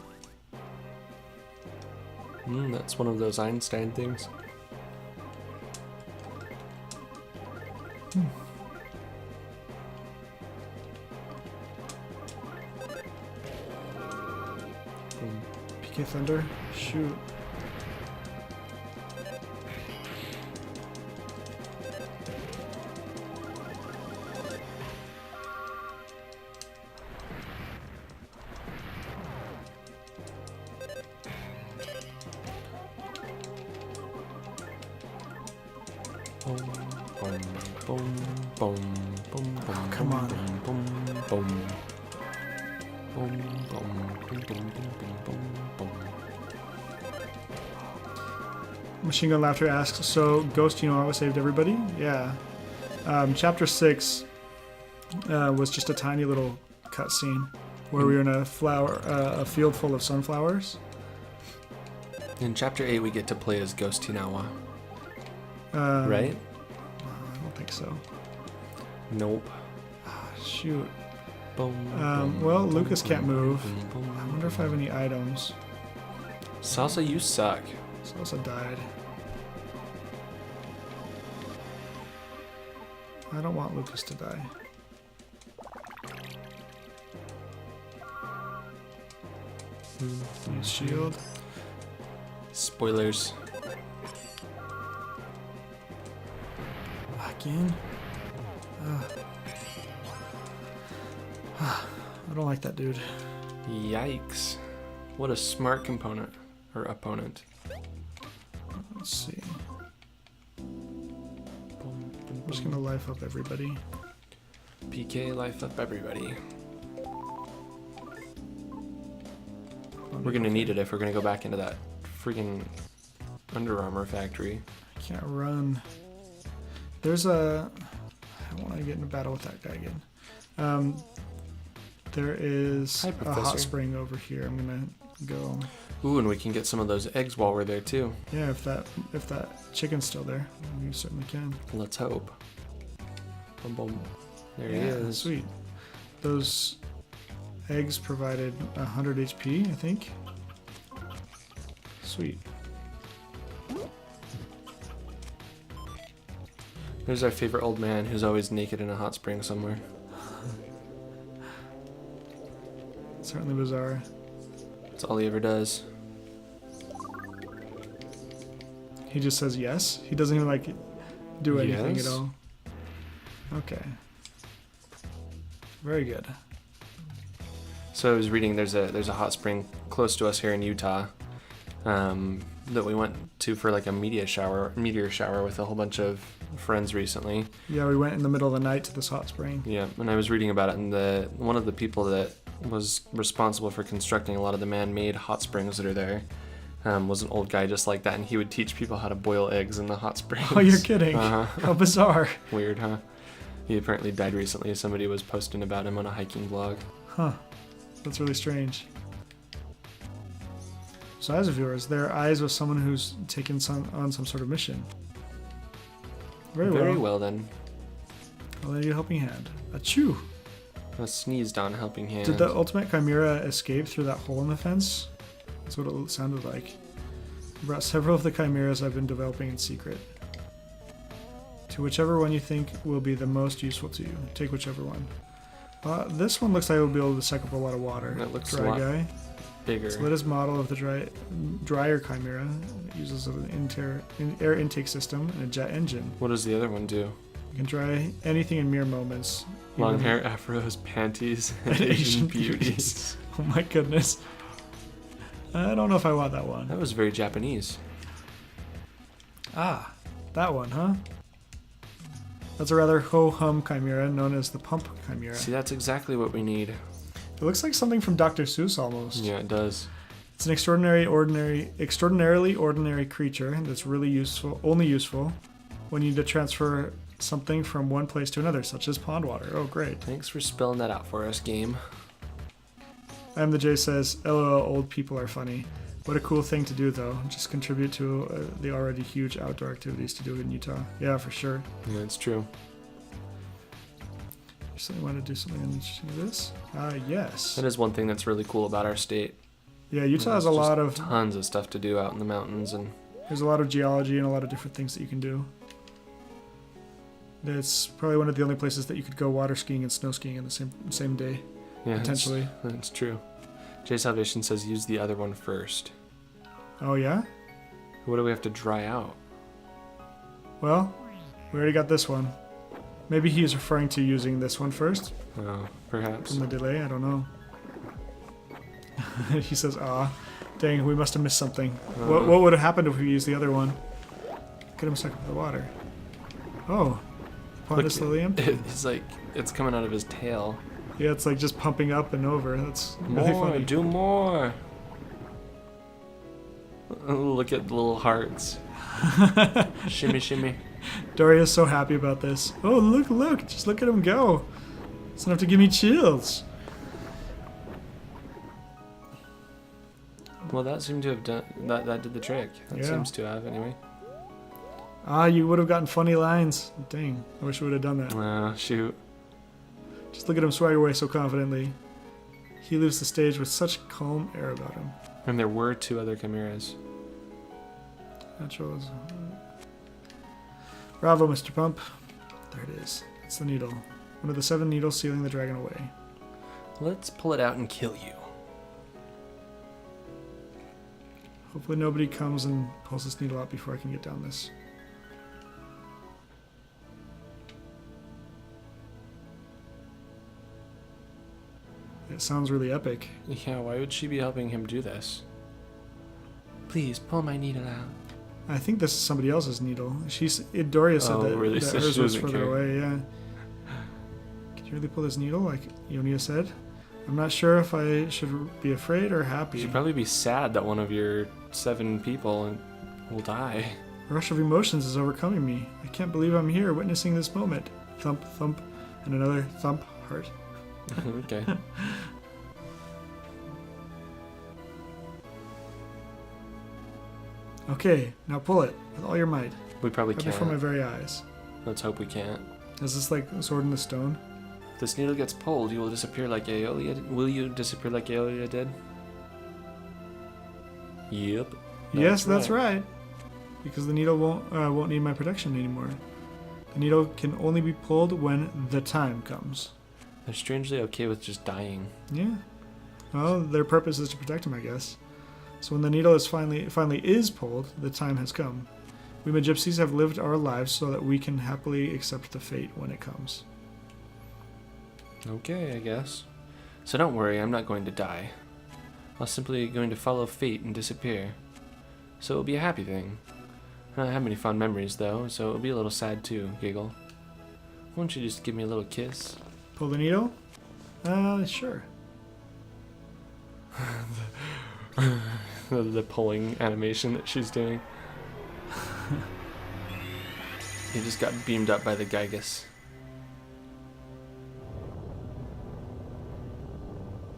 That's one of those Einstein things. PK Thunder? Shoot. Boom, boom, boom, boom, boom, boom. Come on. Boom, boom, boom. Boom, boom, boom, boom, boom, boom, boom. Machine Gun Laughter asks, so Ghost Hinawa saved everybody? Yeah. Chapter 6 was just a tiny little cutscene where we were in a field full of sunflowers. In Chapter 8, we get to play as Ghost Hinawa, I right? don't think so. Nope. Shoot. Boom, Well, boom, Lucas can't move. boom, boom, I wonder if I have any items. Salsa, you suck. Salsa died. I don't want Lucas to die. Use shield. Spoilers. Again? I don't like that dude. Yikes. What a smart component. Or opponent. Let's see. Boom, boom, I'm just boom. gonna life up everybody. PK life up everybody. We're gonna need it if we're gonna go back into that freaking Under Armour factory. I can't run. There's a... I don't want to get in a battle with that guy again. There is Hi, a hot Professor. spring over here. I'm gonna go. Ooh, and we can get some of those eggs while we're there too. Yeah, if that chicken's still there, you certainly can. Let's hope. Boom, boom. There he Yeah, is. sweet. Those eggs provided 100 HP, I think. Sweet. There's our favorite old man who's always naked in a hot spring somewhere. Certainly bizarre. That's all he ever does. He just says yes. He doesn't even like do anything Yes. at all. Okay. Very good. So I was reading there's a hot spring close to us here in Utah that we went to for like a meteor shower with a whole bunch of friends recently. Yeah, we went in the middle of the night to this hot spring. Yeah, and I was reading about it, and one of the people that was responsible for constructing a lot of the man-made hot springs that are there was an old guy just like that, and he would teach people how to boil eggs in the hot springs. Oh, you're kidding. Uh-huh. How bizarre. Weird, huh? He apparently died recently. Somebody was posting about him on a hiking blog. Huh. That's really strange. So as viewers, their eyes of someone who's taken on some sort of mission. Very well. then. Well, there you helping hand. Achoo! I sneezed on a helping hand. Did the ultimate chimera escape through that hole in the fence? That's what it sounded like. I brought several of the chimeras I've been developing in secret. To whichever one you think will be the most useful to you. Take whichever one. This one looks like it will be able to suck up a lot of water. That looks a Dry lot guy. bigger? It's the latest model of the drier chimera. It uses an air intake system and a jet engine. What does the other one do? You can dry anything in mere moments. Long even- hair, afros, panties, and and Asian beauties. Oh my goodness. I don't know if I want that one. That was very Japanese. Ah, that one, huh? That's a rather ho-hum chimera known as the pump chimera. See, that's exactly what we need. It looks like something from Dr. Seuss almost. Yeah, it does. It's an extraordinarily ordinary creature that's really only useful when you need to transfer something from one place to another, such as pond water. Oh, great. Thanks for spelling that out for us, game. I'm the J says, LOL, old people are funny. What a cool thing to do, though. Just contribute to the already huge outdoor activities to do in Utah. Yeah, for sure. Yeah, it's true. You certainly want to do something interesting with this? Yes. That is one thing that's really cool about our state. Yeah, Utah has a There's lot just of tons of stuff to do out in the mountains, and there's a lot of geology and a lot of different things that you can do. It's probably one of the only places that you could go water skiing and snow skiing in the same day, yeah, potentially. That's true. Jay Salvation says use the other one first. Oh yeah? What do we have to dry out? Well, we already got this one. Maybe he's referring to using this one first Oh, perhaps. from the delay. I don't know. He says, "Ah, dang, we must have missed something. What would have happened if we used the other one? Get him stuck with the water. Oh, the pond is slowly empty. It's like it's coming out of his tail. Yeah, it's like just pumping up and over. That's really More, funny. do more. Look at the little hearts. Shimmy, shimmy. Doria's so happy about this. Oh, look, just look at him go. It's enough to give me chills. Well, that seemed to have done that. That did the trick. That Yeah. seems to have anyway. Ah, you would have gotten funny lines. Dang, I wish we would have done that. Shoot. Just look at him swagger away so confidently. He leaves the stage with such calm air about him. And there were 2 other chimeras. Natural is... Bravo, Mr. Pump. There it is. It's the needle. One of the 7 needles sealing the dragon away. Let's pull it out and kill you. Hopefully nobody comes and pulls this needle out before I can get down this. It sounds really epic. Yeah, why would she be helping him do this? Please pull my needle out. I think this is somebody else's needle. Doria said Oh, that, really? that So hers she was doesn't further care. away, yeah. Can you really pull this needle, like Ionia said? I'm not sure if I should be afraid or You happy. should probably be sad that one of your 7 people will die. A rush of emotions is overcoming me. I can't believe I'm here witnessing this moment. Thump, thump, and another thump, heart. Okay. Okay, now pull it with all your might. We probably Right before my can't. very eyes. Let's hope we can't. Is this like a sword in the stone? If this needle gets pulled, you will disappear like Aeolia did. Will you disappear like Aeolia did? Yep. Yes, that's right. Because the needle won't need my protection anymore. The needle can only be pulled when the time comes. They're strangely okay with just dying. Yeah. Well, their purpose is to protect him, I guess. So when the needle is finally is pulled, the time has come. We Magypsies have lived our lives so that we can happily accept the fate when it comes. Okay, I guess. So don't worry, I'm not going to die. I'm simply going to follow fate and disappear. So it'll be a happy thing. I don't have many fond memories though, so it'll be a little sad too, Giggle. Won't you just give me a little kiss? Pull the needle? Sure. The pulling animation that she's doing. He just got beamed up by the Gygus.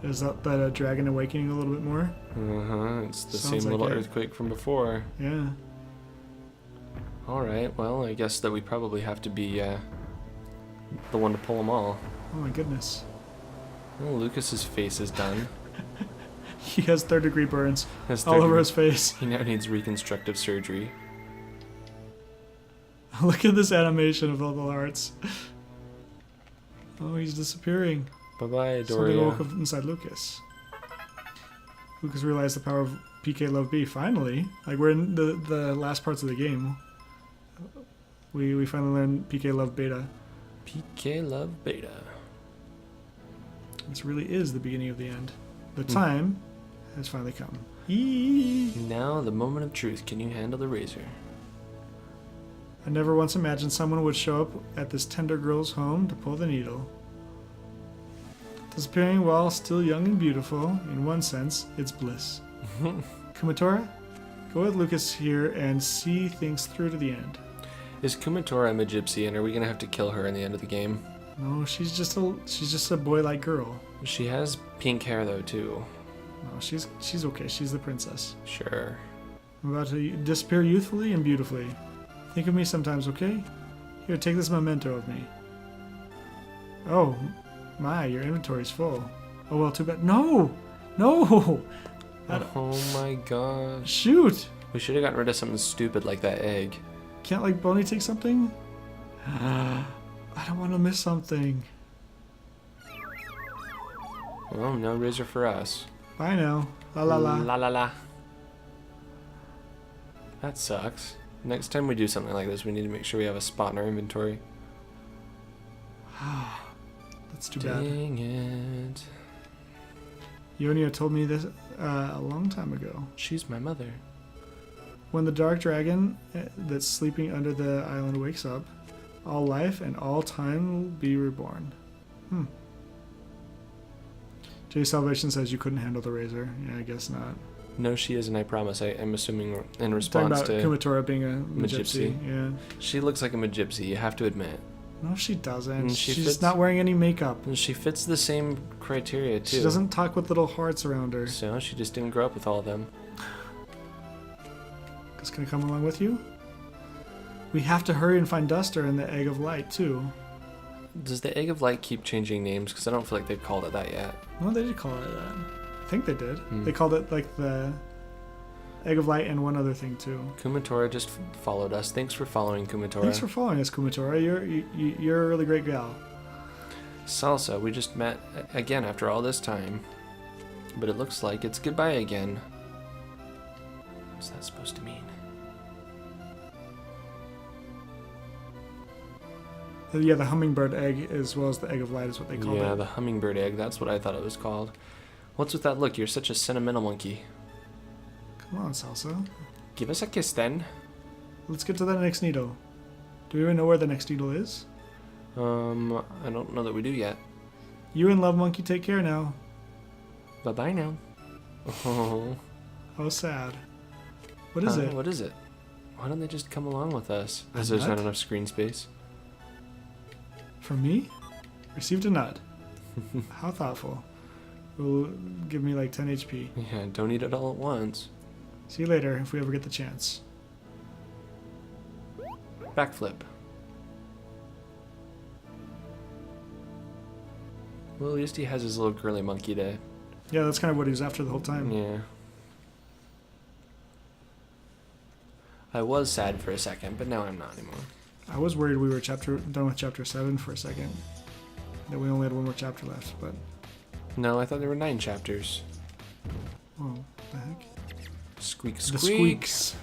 Is that a dragon awakening a little bit more? It's the Sounds same like little it. earthquake from before. Yeah. Alright, well, I guess that we probably have to be the one to pull them all. Oh my goodness. Well, Lucas's face is done. He has third-degree burns His all third- over his face. He now needs reconstructive surgery. Look at this animation of all the hearts. Oh, he's disappearing. Bye-bye, Something woke Doria. up inside Lucas. Lucas realized the power of PK Love B. Finally, like we're in the last parts of the game. We finally learned PK Love Beta. PK Love Beta. This really is the beginning of the end. The time has finally come. Eee. Now, the moment of truth. Can you handle the razor? I never once imagined someone would show up at this tender girl's home to pull the needle. Disappearing while still young and beautiful, in one sense, it's bliss. Kumatora, go with Lucas here and see things through to the end. Is Kumatora a Magypsy, and are we gonna have to kill her in the end of the game? No, she's just a boy-like girl. She has pink hair though too. Oh, she's okay. She's the princess. Sure. I'm about to disappear youthfully and beautifully. Think of me sometimes, okay? Here, take this memento of me. Oh, my, your inventory's full. Oh, well, too bad. No! No! Oh my gosh. Shoot! We should have gotten rid of something stupid like that egg. Can't, like, Bonnie take something? I don't want to miss something. Well, no razor for us. Bye now. La la la. La la la. That sucks. Next time we do something like this, we need to make sure we have a spot in our inventory. That's too bad. Dang it. Ionia told me this a long time ago. She's my mother. When the dark dragon that's sleeping under the island wakes up, all life and all time will be reborn. Jay Salvation says you couldn't handle the razor. Yeah, I guess not. No, she isn't, I promise. I'm assuming in Talking response about to Kumatora being a Magypsy. Magypsy. Yeah. She looks like a Magypsy, you have to admit. No, she doesn't. And she She's fits- not wearing any makeup. And she fits the same criteria, too. She doesn't talk with little hearts around her. So, she just didn't grow up with all of them. Just gonna come along with you? We have to hurry and find Duster and the Egg of Light, too. Does the Egg of Light keep changing names? Because I don't feel like they've called it that yet. No, they did call it that. I think they did. Hmm. They called it, like, the Egg of Light and one other thing, too. Kumatora just followed us. Thanks for following, Kumatora. Thanks for following us, Kumatora. You're a really great gal. Salsa, we just met again after all this time. But it looks like it's goodbye again. What's that supposed to mean? Yeah, the hummingbird egg as well as the Egg of Light is what they called Yeah, it. the hummingbird egg. That's what I thought it was called. What's with that look? You're such a sentimental monkey. Come on, Salsa. Give us a kiss then. Let's get to that next needle. Do we even know where the next needle is? I don't know that we do yet. You and Love Monkey take care now. Bye-bye now. Oh. How sad. What is it? What is it? Why don't they just come along with us? Because A there's not nut? enough screen space. For me? Received a nut. How thoughtful. Will give me like 10 HP. Yeah, don't eat it all at once. See you later if we ever get the chance. Backflip. Well, at least he has his little curly monkey to... Yeah, that's kind of what he was after the whole time. Yeah. I was sad for a second, but now I'm not anymore. I was worried we were done with chapter 7 for a second. That we only had one more chapter left, but... No, I thought there were 9 chapters. Oh, the heck? Squeak, The squeak. squeaks.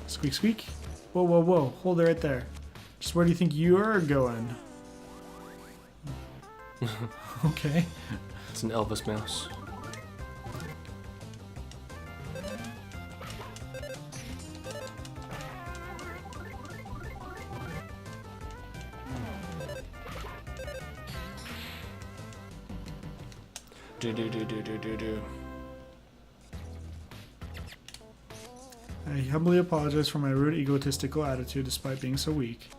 Squeak, squeak. Whoa, whoa, whoa. Hold it right there. Just where do you think you're going? Okay. It's an Elvis mouse. Do. I humbly apologize for my rude, egotistical attitude despite being so weak.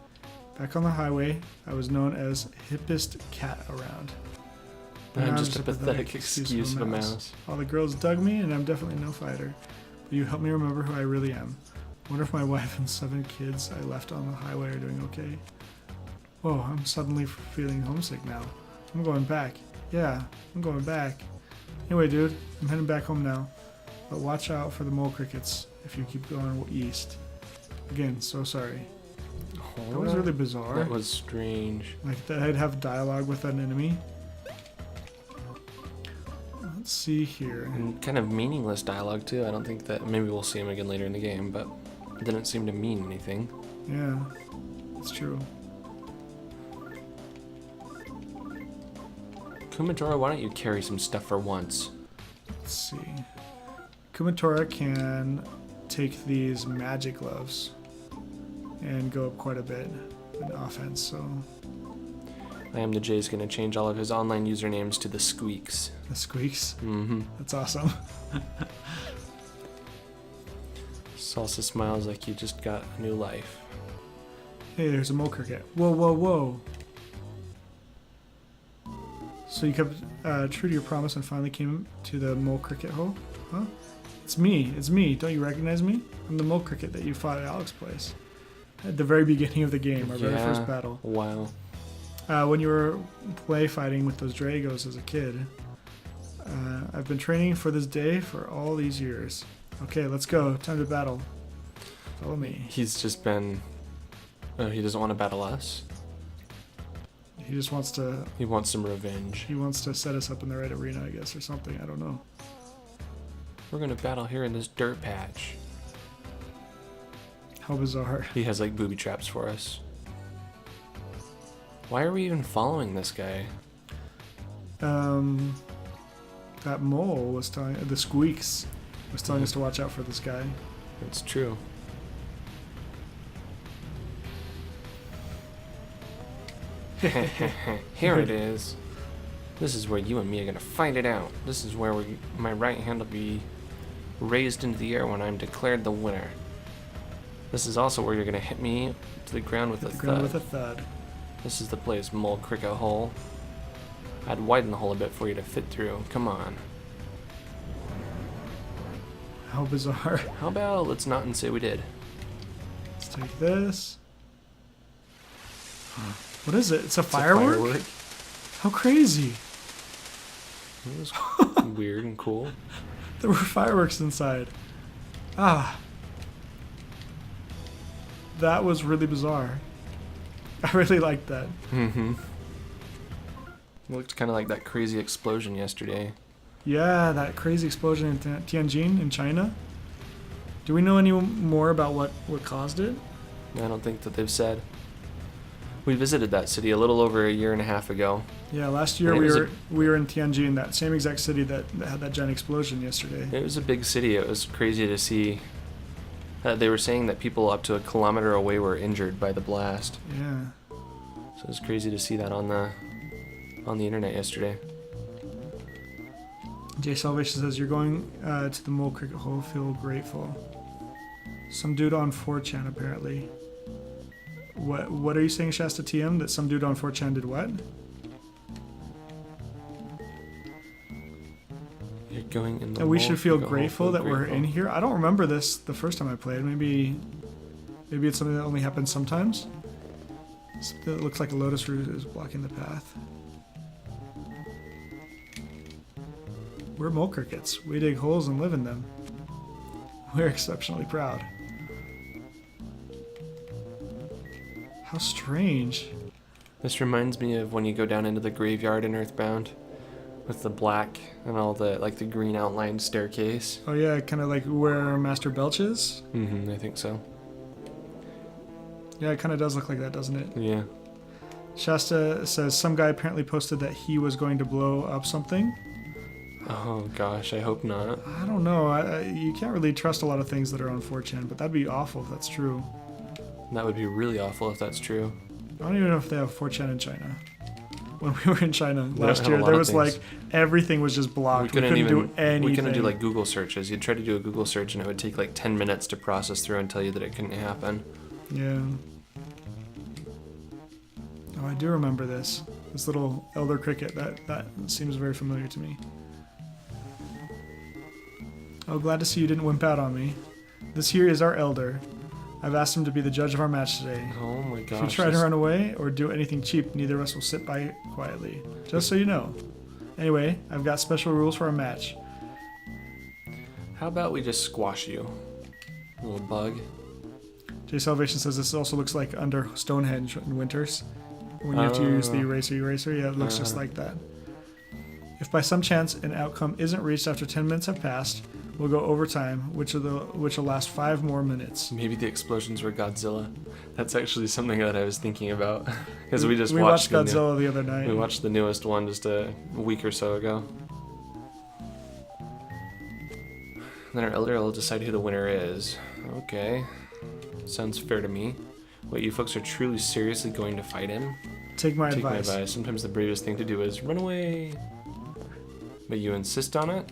Back on the highway, I was known as hippest cat around. But I'm now just it's a pathetic excuse of a mouse. All the girls dug me, and I'm definitely no fighter. But you helped me remember who I really am. Wonder if my wife and 7 kids I left on the highway are doing okay. Whoa, I'm suddenly feeling homesick now. I'm going back. Yeah, I'm going back. Anyway, dude, I'm heading back home now. But watch out for the mole crickets if you keep going east. Again, so sorry. That was really bizarre. That was strange. Like that I'd have dialogue with an enemy. Let's see here. And kind of meaningless dialogue too. I don't think that... Maybe we'll see him again later in the game, but it didn't seem to mean anything. Yeah, it's true. Kumatora, why don't you carry some stuff for once? Let's see. Kumatora can take these magic gloves and go up quite a bit in offense, so I Am the Jay's gonna change all of his online usernames to the Squeaks. the squeaks. Mm-hmm. That's awesome. Salsa smiles like you just got a new life. Hey, there's a mole cricket. Whoa, whoa, whoa. So you kept true to your promise and finally came to the mole cricket hole? Huh? It's me. It's me. Don't you recognize me? I'm the mole cricket that you fought at Alex's place. At the very beginning of the game, our very first battle. Wow. When you were play fighting with those Dragos as a kid. I've been training for this day for all these years. Okay, let's go. Time to battle. Follow me. He's just been... Oh, he doesn't want to battle us? He just wants to... He wants some revenge. He wants to set us up in the right arena, I guess, or something. I don't know. We're gonna battle here in this dirt patch. How bizarre. He has like booby traps for us. Why are we even following this guy? That mole was telling... The Squeaks was telling us to watch out for this guy. It's true. Here it is. This is where you and me are gonna fight it out. This is where my right hand will be raised into the air when I'm declared the winner. This is also where you're gonna hit me to the ground with a thud. This is the place, mole cricket hole. I'd widen the hole a bit for you to fit through. Come on. How bizarre. How about let's not and say we did. Let's take this. What is it? It's a It's firework? A firework. How crazy. It was weird and cool. There were fireworks inside. Ah. That was really bizarre. I really liked that. Mm-hmm. It looked kind of like that crazy explosion yesterday. Yeah, that crazy explosion in Tianjin in China. Do we know any more about what caused it? I don't think that they've said. We visited that city a little over a year and a half ago. Yeah, last year we were in Tianjin, that same exact city that had that giant explosion yesterday. It was a big city. It was crazy to see. They were saying that people up to a kilometer away were injured by the blast. Yeah. So it was crazy to see that on the internet yesterday. Jay Salvation says, you're going to the mole cricket hole, feel grateful. Some dude on 4chan apparently. What are you saying, Shasta TM? That some dude on 4chan did what? You're going in the And we mole should feel cricket hole, grateful that we're grateful. in here. I don't remember this the first time I played. Maybe it's something that only happens sometimes. It looks like a lotus root is blocking the path. We're mole crickets. We dig holes and live in them. We're exceptionally proud. How strange. This reminds me of when you go down into the graveyard in Earthbound with the black and all the the green outlined staircase. Oh yeah, kind of like where Master Belch is. Mm-hmm, I think so. Yeah, it kind of does look like that, doesn't it? Yeah. Shasta says some guy apparently posted that he was going to blow up something. Oh gosh, I hope not. I don't know. You can't really trust a lot of things that are on 4chan, but that'd be awful if that's true. That would be really awful if that's true. I don't even know if they have 4chan in China. When we were in China last have a year, lot there of was things. everything was just blocked. We couldn't do anything. We couldn't do Google searches. You'd try to do a Google search and it would take 10 minutes to process through and tell you that it couldn't happen. Yeah. Oh, I do remember this. This little elder cricket. That seems very familiar to me. Oh, glad to see you didn't wimp out on me. This here is our elder. I've asked him to be the judge of our match today. Oh my gosh. If you try to run away or do anything cheap, neither of us will sit by quietly. Just so you know. Anyway, I've got special rules for our match. How about we just squash you, little bug? Jay Salvation says this also looks like under Stonehenge in Winters. When you have to use the eraser, yeah, it looks just like that. If by some chance an outcome isn't reached after 10 minutes have passed, we'll go overtime, which will last 5 more minutes. Maybe the explosions were Godzilla. That's actually something that I was thinking about because we just watched Godzilla the other night. We watched the newest one just a week or so ago. Then our elder will decide who the winner is. Okay, sounds fair to me. Wait, you folks are truly seriously going to fight him? Take my advice. Sometimes the bravest thing to do is run away. But you insist on it?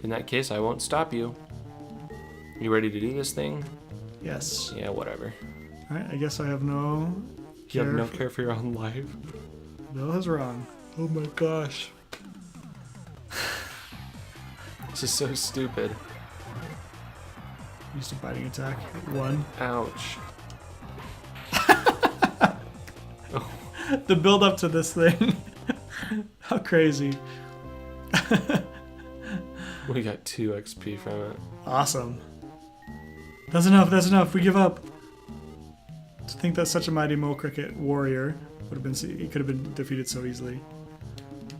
In that case, I won't stop you. You ready to do this thing? Yes. Yeah, whatever. Alright, I guess I have no You have no care for your own life? Bill is wrong. Oh my gosh. This is so stupid. Used a biting attack. 1. Ouch. The build up to this thing. How crazy. We got 2 XP from it. Awesome. That's enough, that's enough. We give up. To think that such a mighty mole cricket warrior would have been, he could have been defeated so easily.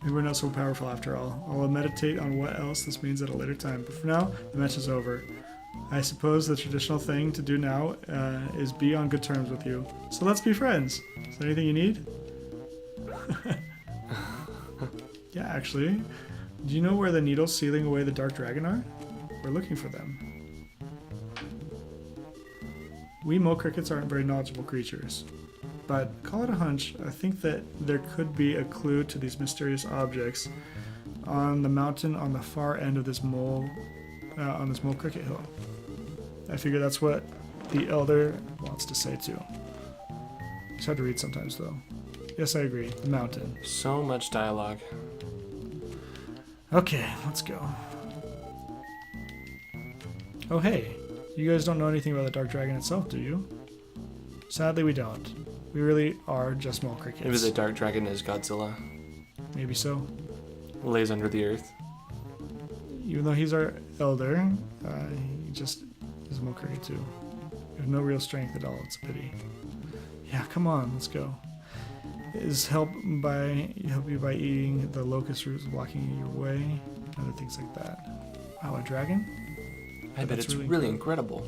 Maybe we're not so powerful after all. I'll meditate on what else this means at a later time. But for now, the match is over. I suppose the traditional thing to do now is be on good terms with you. So let's be friends. Is there anything you need? Yeah, actually. Do you know where the needles sealing away the Dark Dragon are? We're looking for them. We mole crickets aren't very knowledgeable creatures. But call it a hunch, I think that there could be a clue to these mysterious objects on the mountain on the far end of this mole cricket hill. I figure that's what the elder wants to say too. It's hard to read sometimes though. Yes, I agree. The mountain. So much dialogue. Okay, let's go. Oh hey, you guys don't know anything about the Dark Dragon itself, do you? Sadly, we don't. We really are just small crickets. Maybe the Dark Dragon is Godzilla. Maybe so. Lays under the earth. Even though he's our elder, he just is a mole cricket too. We have no real strength at all. It's a pity. Yeah, come on, let's go. Is help you by eating the locust roots blocking your way, other things like that. Wow, a dragon? I bet it's really incredible.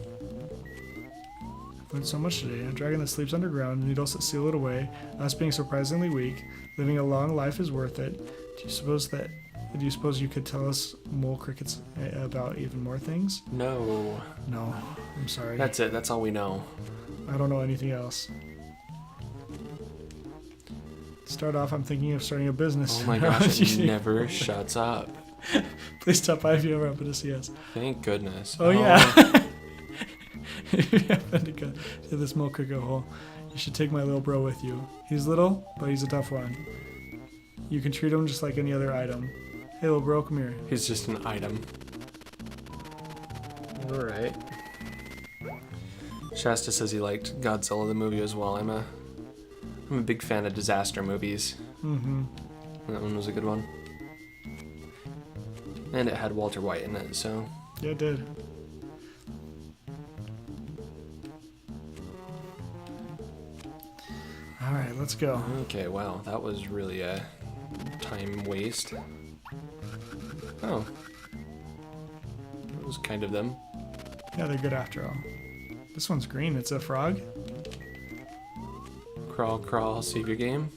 I've learned so much today. A dragon that sleeps underground, needles that seal it away, us being surprisingly weak, living a long life is worth it. Do you suppose you could tell us mole crickets about even more things? No. No, I'm sorry. That's it. That's all we know. I don't know anything else. To start off, I'm thinking of starting a business. Oh my gosh, it never shuts up. Please stop by if you ever happen to see us. Thank goodness. Oh yeah. If you happen to go to this mole cricket hole, you should take my little bro with you. He's little, but he's a tough one. You can treat him just like any other item. Hey little bro, come here. He's just an item. Alright. Shasta says he liked Godzilla the movie as well. I'm a big fan of disaster movies. Mm-hmm. That one was a good one. And it had Walter White in it, so... Yeah, it did. Alright, let's go. Okay, wow, that was really a time waste. Oh. That was kind of them. Yeah, they're good after all. This one's green. It's a frog. Crawl, crawl, save your game.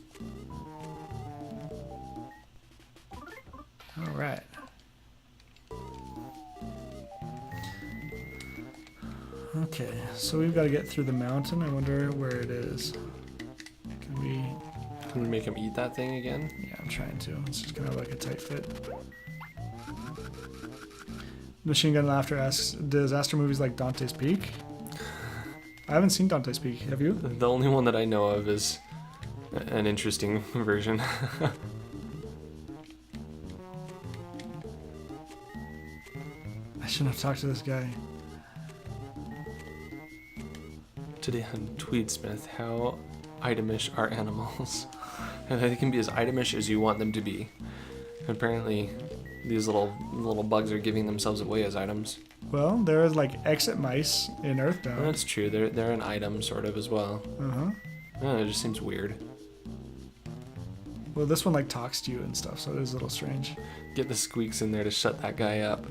Alright. Okay, so we've got to get through the mountain. I wonder where it is. Can we... Can we make him eat that thing again? Yeah, I'm trying to. It's just kind of like a tight fit. Machine Gun Laughter asks, does Astro movies like Dante's Peak? I haven't seen Dante's Peak. Have you? The only one that I know of is an interesting version. I shouldn't have talked to this guy. Today on Tweedsmith, how itemish are animals? And they can be as itemish as you want them to be. Apparently, these little bugs are giving themselves away as items. Well, there is like exit mice in Earthbound. That's true. They're an item sort of as well. Uh-huh. It just seems weird. Well, this one like talks to you and stuff, so it is a little strange. Get the Squeaks in there to shut that guy up.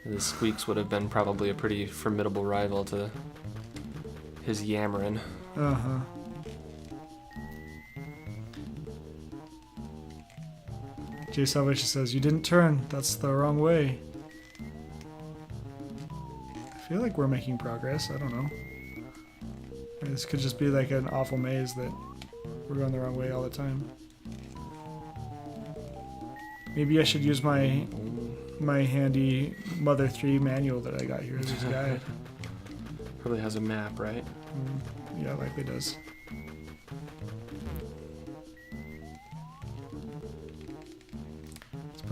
The Squeaks would have been probably a pretty formidable rival to his Yammering. Uh-huh. Jay Salvation says, you didn't turn. That's the wrong way. I feel like we're making progress. I don't know. This could just be like an awful maze that we're going the wrong way all the time. Maybe I should use my handy Mother 3 manual that I got here as his guide. Probably has a map, right? Yeah, likely does.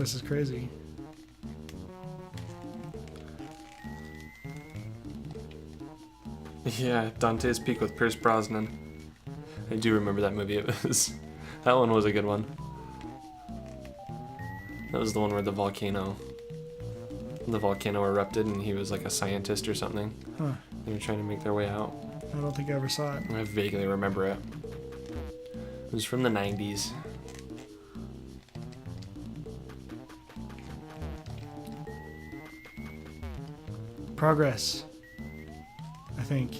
place is crazy. Yeah, Dante's Peak with Pierce Brosnan. I do remember that movie. That one was a good one. That was the one where the volcano erupted and he was like a scientist or something. Huh. They were trying to make their way out. I don't think I ever saw it. I vaguely remember it. It was from the 90s. Progress. I think.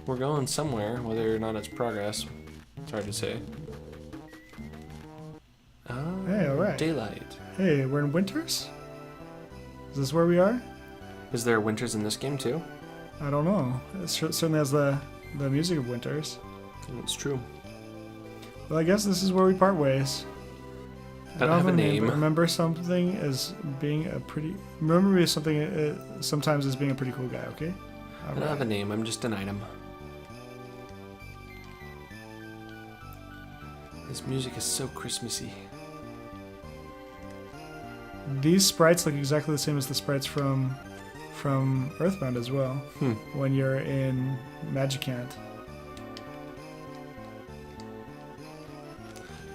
We're going somewhere, whether or not it's progress. It's hard to say. Oh, Hey, alright. daylight. Hey, we're in Winters? Is this where we are? Is there winters in this game too? I don't know. It certainly has the music of Winters. It's true. Well, I guess this is where we part ways. Don't have a name. But remember something as being a pretty... Remember me as something sometimes as being a pretty cool guy, okay? I don't have a name, I'm just an item. This music is so Christmassy. These sprites look exactly the same as the sprites from Earthbound as well. When you're in Magicant.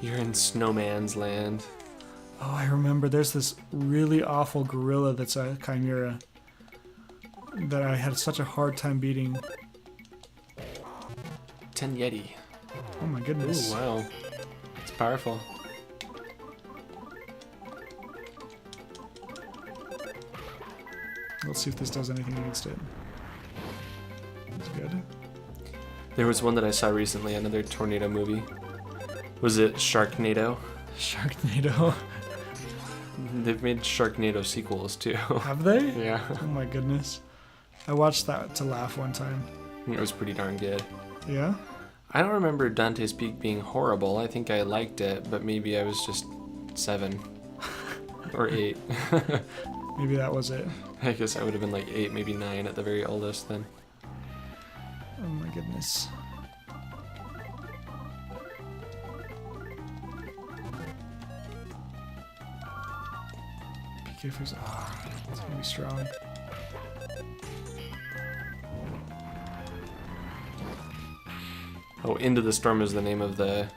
You're in Snowman's Land. Oh, I remember. There's this really awful gorilla that's a chimera that I had such a hard time beating. 10 Yeti. Oh my goodness. Ooh, wow. It's powerful. Let's see if this does anything against it. That's good. There was one that I saw recently, another tornado movie. Was it Sharknado? Sharknado. They've made Sharknado sequels too. Have they? Yeah. Oh my goodness. I watched that to laugh one time. It was pretty darn good. Yeah? I don't remember Dante's Peak being horrible. I think I liked it, but maybe I was just 7 or 8. Maybe that was it. I guess I would have been like 8, maybe 9 at the very oldest then. Oh my goodness. PK Fix. Ah, it's gonna be strong. Oh, Into the Storm is the name of the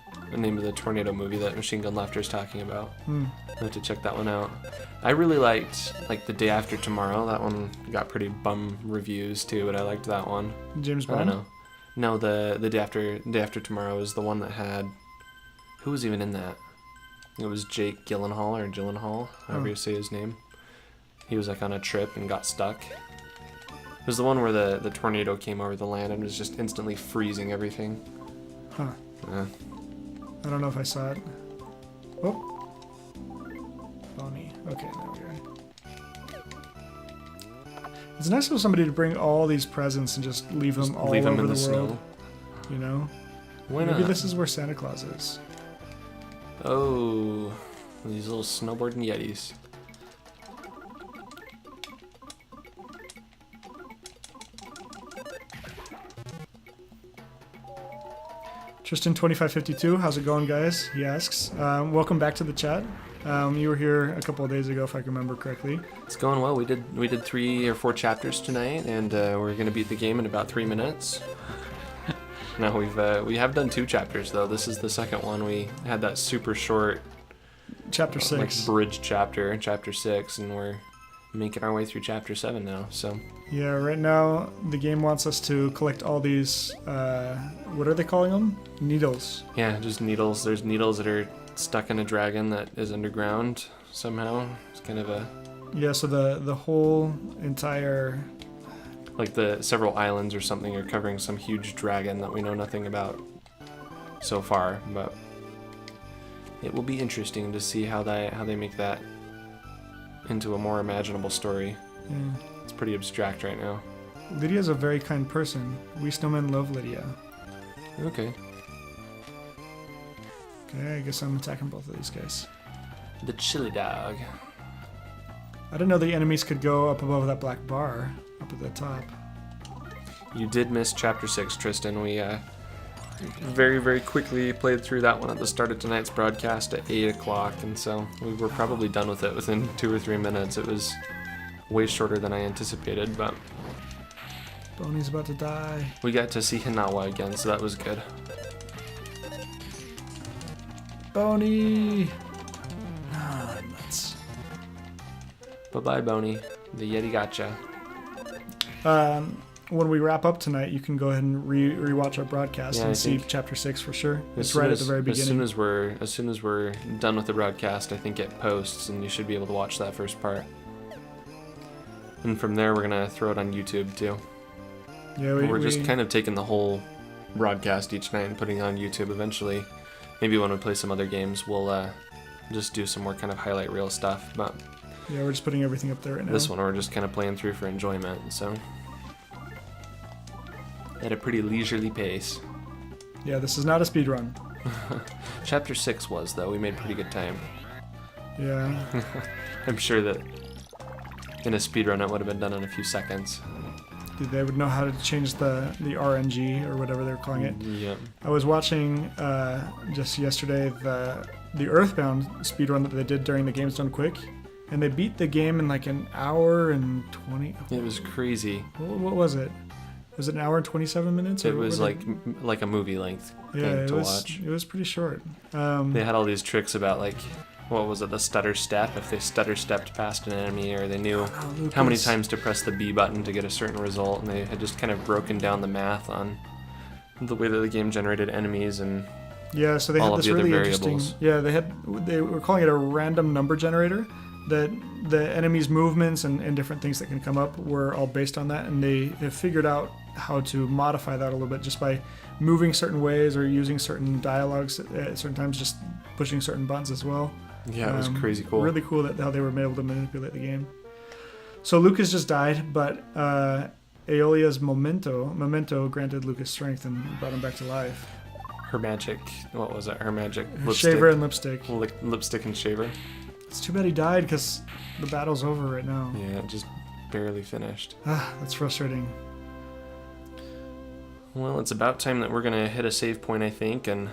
tornado movie that Machine Gun Laughter is talking about. I have to check that one out. I really liked like The Day After Tomorrow. That one got pretty bum reviews too, but I liked that one. James I don't Bond? know. No, the Day After Tomorrow is the one that had. Who was even in that? It was Jake Gyllenhaal or Gyllenhaal, however you say his name. He was like on a trip and got stuck. It was the one where the tornado came over the land and was just instantly freezing everything. Huh. Yeah. I don't know if I saw it. Oh. Bonnie. Okay, there we go. It's nice for somebody to bring all these presents and just leave them all Leave them over in the the world. snow. You know? Why Maybe not? this is where Santa Claus is. Oh, these little snowboarding Yetis. Tristan2552, how's it going, guys? He asks. Welcome back to the chat. You were here a couple of days ago, if I can remember correctly. It's going well. We did 3 or 4 chapters tonight, and we're gonna beat the game in about 3 minutes. No, we have done 2 chapters though. This is the second one. We had that super short Chapter 6. like bridge chapter, chapter 6, and we're making our way through chapter 7 now. So Yeah, right now the game wants us to collect all these, what are they calling them? Needles. yeah, just needles. There's needles that are stuck in a dragon that is underground somehow. It's kind of a Yeah, so the whole entire... like the several islands or something are covering some huge dragon that we know nothing about so far, but it will be interesting to see how they make that into a more imaginable story. Yeah. It's pretty abstract right now. Lydia's a very kind person. We snowmen love Lydia. Okay. Okay, I guess I'm attacking both of these guys. The chili dog. I didn't know the enemies could go up above that black bar, up at the top. You did miss Chapter 6, Tristan. We very, very quickly played through that one at the start of tonight's broadcast at 8 o'clock, and so we were probably done with it within 2 or 3 minutes. It was way shorter than I anticipated, but Boney's about to die. we got to see Hinawa again, so that was good. Boney! Ah, nuts. Bye-bye, Boney. The Yeti gotcha. When we wrap up tonight, you can go ahead and rewatch our broadcast Yeah, I and see think Chapter 6 for sure. As It's soon right at as- the very beginning. As soon as we're done with the broadcast, I think it posts, and you should be able to watch that first part. And from there, we're gonna throw it on YouTube too. Yeah, We're just kind of taking the whole broadcast each night and putting it on YouTube. Eventually, maybe when we play some other games, we'll just do some more kind of highlight reel stuff. But we're just putting everything up there right now. this one, we're just kind of playing through for enjoyment. So at a pretty leisurely pace. Yeah, this is not a speed run. Chapter 6 was, though. We made pretty good time. Yeah. I'm sure that in a speedrun it would have been done in a few seconds. They would know how to change the RNG or whatever they're calling it. Yep. I was watching just yesterday the Earthbound speedrun that they did during the Games Done Quick, and they beat the game in like an hour and 20. It was crazy. What was it? Was it an hour and 27 minutes? It or was what like a movie length yeah, thing it to was. watch. It was pretty short. They had all these tricks about like, what was it, the stutter step? If they stutter stepped past an enemy, or they knew how many Lucas. times to press the B button to get a certain result, and they had just kind of broken down the math on the way that the game generated enemies and Yeah, so they all had of this the other really interesting. variables. Yeah, they were calling it a random number generator. That the enemy's movements and different things that can come up were all based on that, and they have figured out how to modify that a little bit just by moving certain ways or using certain dialogues at certain times, just pushing certain buttons as well. yeah, it was crazy cool. Really cool that how they were able to manipulate the game. So Lucas just died, but Aeolia's memento granted Lucas strength and brought him back to life. Her magic, what was it? Her magic lipstick. Shaver and lipstick. Lipstick and shaver. It's too bad he died because the battle's over right now. Yeah, it just barely finished. That's frustrating. Well, it's about time that we're gonna hit a save point, I think, and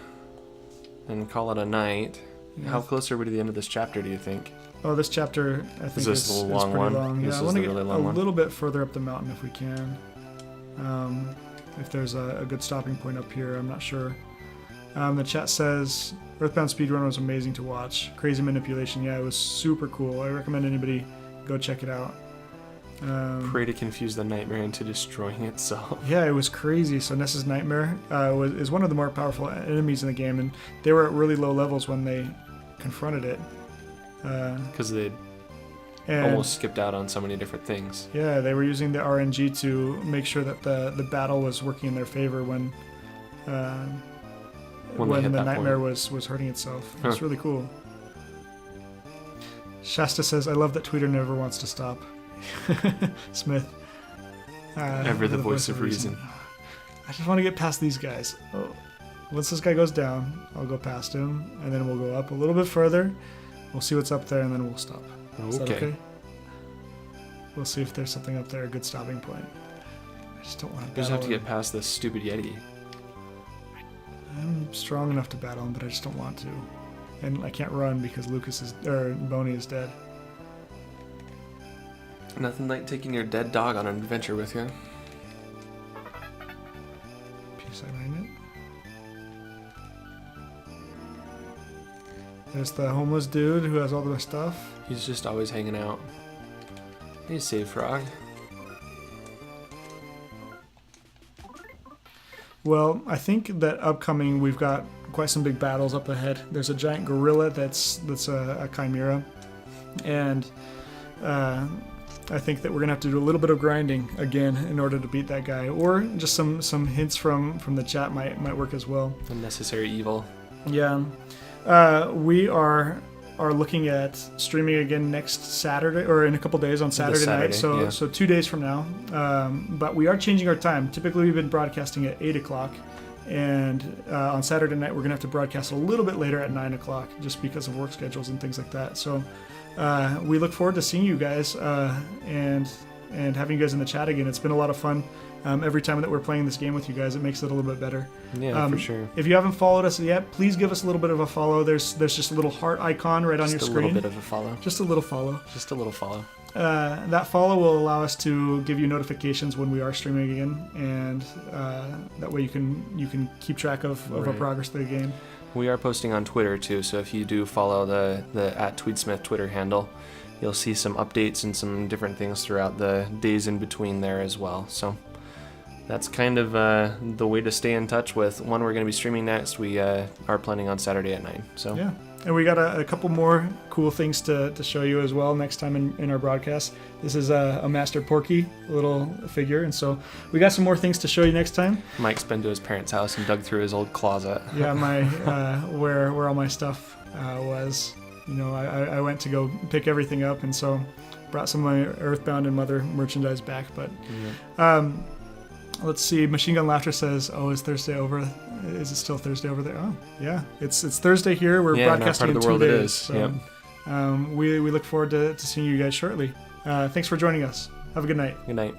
call it a night. Yeah. How close are we to the end of this chapter, do you think? Oh, this chapter I think this is the long pretty one? long. This Yeah, I is want to the get really a long one. little bit further up the mountain if we can. If there's a good stopping point up here, I'm not sure. The chat says Earthbound Speedrun was amazing to watch. Crazy manipulation. Yeah, it was super cool. I recommend anybody go check it out. Pray to confuse the nightmare into destroying itself. Yeah, it was crazy. So Ness's Nightmare is one of the more powerful enemies in the game, and they were at really low levels when they confronted it. Because they And almost skipped out on so many different things. yeah, they were using the RNG to make sure that the battle was working in their favor when When they hit the that nightmare point. was hurting itself. It's really cool. Shasta says, "I love that Tweeter never wants to stop." Smith. Ever the voice of reason. I just want to get past these guys. Oh, once this guy goes down, I'll go past him, and then we'll go up a little bit further. We'll see what's up there, and then we'll stop. Is that okay? We'll see if there's something up there, a good stopping point. I just don't want to You just have to battle get past this stupid Yeti. him. I'm strong enough to battle him, but I just don't want to. And I can't run because Boney is dead. Nothing like taking your dead dog on an adventure with you. PSI magnet. There's the homeless dude who has all the stuff. He's just always hanging out. Hey, Save Frog. Well, I think that upcoming we've got quite some big battles up ahead. There's a giant gorilla that's a chimera, and I think that we're gonna have to do a little bit of grinding again in order to beat that guy, or just some hints from the chat might work as well. Unnecessary evil. Yeah, we are looking at streaming again next Saturday, or in a couple days on Saturday night. Saturday, So yeah. 2 days from now. But we are changing our time. Typically, we've been broadcasting at 8 o'clock, and on Saturday night we're gonna have to broadcast a little bit later at 9 o'clock, just because of work schedules and things like that. So we look forward to seeing you guys and having you guys in the chat again. It's been a lot of fun every time that we're playing this game with you guys. It makes it a little bit better. Yeah, for sure. If you haven't followed us yet, please give us a little bit of a follow. There's just a little heart icon right on your Just a screen. little bit of a follow. Just a little follow. Just a little follow. That follow will allow us to give you notifications when we are streaming again, and that way you can keep track of our Right. progress through the game. We are posting on Twitter too, so if you do follow the @TweedSmith Twitter handle, you'll see some updates and some different things throughout the days in between there as well. So that's kind of the way to stay in touch with when we're going to be streaming next. We are planning on Saturday at 9. So Yeah, and we got a couple more cool things to show you as well next time in our broadcast. This is a Master Porky little figure, and so we got some more things to show you next time. Mike's been to his parents' house and dug through his old closet. Yeah, my where all my stuff was. You know, I went to go pick everything up, and so brought some of my Earthbound and Mother merchandise back. But let's see. Machine Gun Laughter says, "Oh, is Thursday over? Is it still Thursday over there?" Oh, yeah, it's Thursday here. We're Yeah, in our broadcasting part of in the 2 world it days. is. So, Yep. we look forward to seeing you guys shortly. Thanks for joining us. Have a good night. Good night.